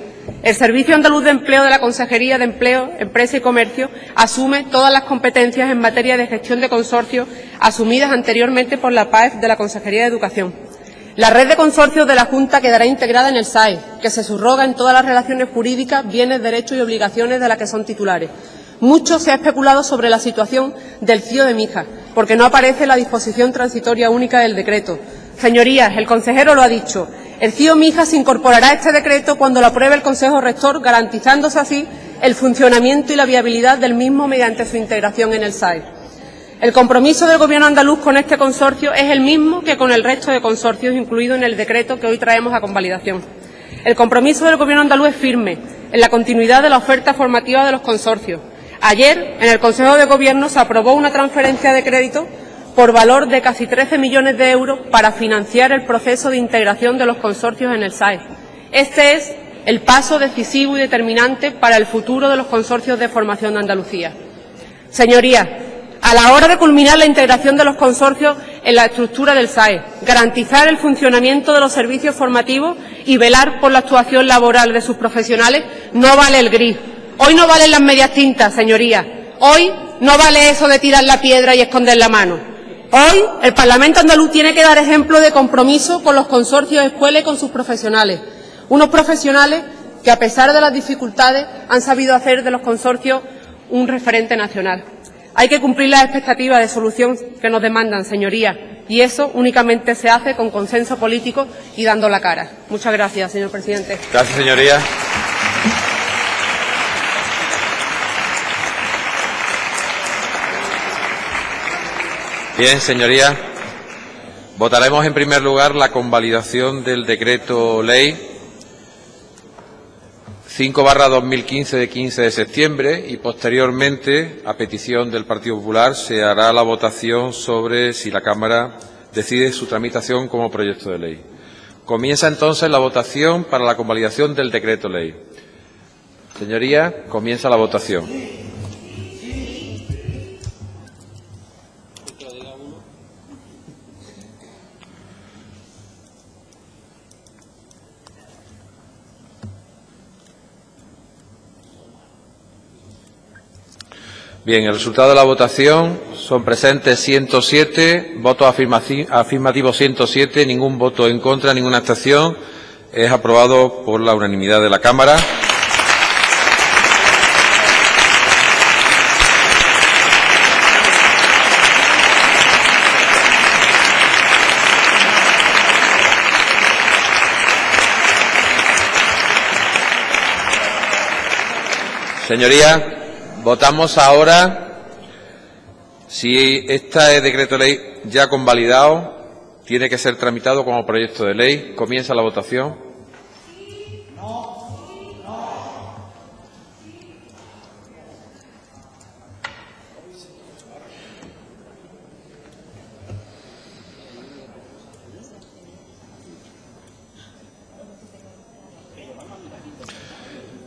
El Servicio Andaluz de Empleo de la Consejería de Empleo, Empresa y Comercio asume todas las competencias en materia de gestión de consorcios asumidas anteriormente por la PAEF de la Consejería de Educación. La red de consorcios de la Junta quedará integrada en el SAE, que se subroga en todas las relaciones jurídicas, bienes, derechos y obligaciones de las que son titulares. Mucho se ha especulado sobre la situación del CIO de Mijas, porque no aparece la disposición transitoria única del decreto. Señorías, el consejero lo ha dicho. El CIO Mijas se incorporará a este decreto cuando lo apruebe el Consejo Rector, garantizándose así el funcionamiento y la viabilidad del mismo mediante su integración en el SAE. El compromiso del Gobierno andaluz con este consorcio es el mismo que con el resto de consorcios incluidos en el decreto que hoy traemos a convalidación. El compromiso del Gobierno andaluz es firme en la continuidad de la oferta formativa de los consorcios. Ayer, en el Consejo de Gobierno, se aprobó una transferencia de crédito por valor de casi 13 millones de euros para financiar el proceso de integración de los consorcios en el SAE. Este es el paso decisivo y determinante para el futuro de los consorcios de formación de Andalucía. Señorías, a la hora de culminar la integración de los consorcios en la estructura del SAE, garantizar el funcionamiento de los servicios formativos y velar por la actuación laboral de sus profesionales, no vale el gris. Hoy no valen las medias tintas, señorías. Hoy no vale eso de tirar la piedra y esconder la mano. Hoy el Parlamento andaluz tiene que dar ejemplo de compromiso con los consorcios de escuela y con sus profesionales. Unos profesionales que, a pesar de las dificultades, han sabido hacer de los consorcios un referente nacional. Hay que cumplir las expectativas de solución que nos demandan, señorías, y eso únicamente se hace con consenso político y dando la cara. Muchas gracias, señor presidente. Gracias, señoría. Bien, señorías, Votaremos en primer lugar la convalidación del decreto ley 5/2015 de 15 de septiembre y posteriormente, a petición del Partido Popular, se hará la votación sobre si la Cámara decide su tramitación como proyecto de ley. Comienza entonces la votación para la convalidación del decreto ley. Señorías, comienza la votación. Bien, el resultado de la votación son presentes 107, votos afirmativos 107, ningún voto en contra, ninguna abstención. Es aprobado por la unanimidad de la Cámara. Señorías, votamos ahora si este decreto ley ya convalidado tiene que ser tramitado como proyecto de ley. Comienza la votación.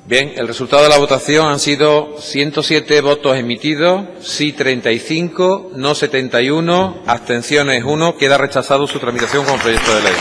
Bien, el resultado de la votación han sido 107 votos emitidos, sí 35, no 71, abstenciones 1. Queda rechazado su tramitación como proyecto de ley.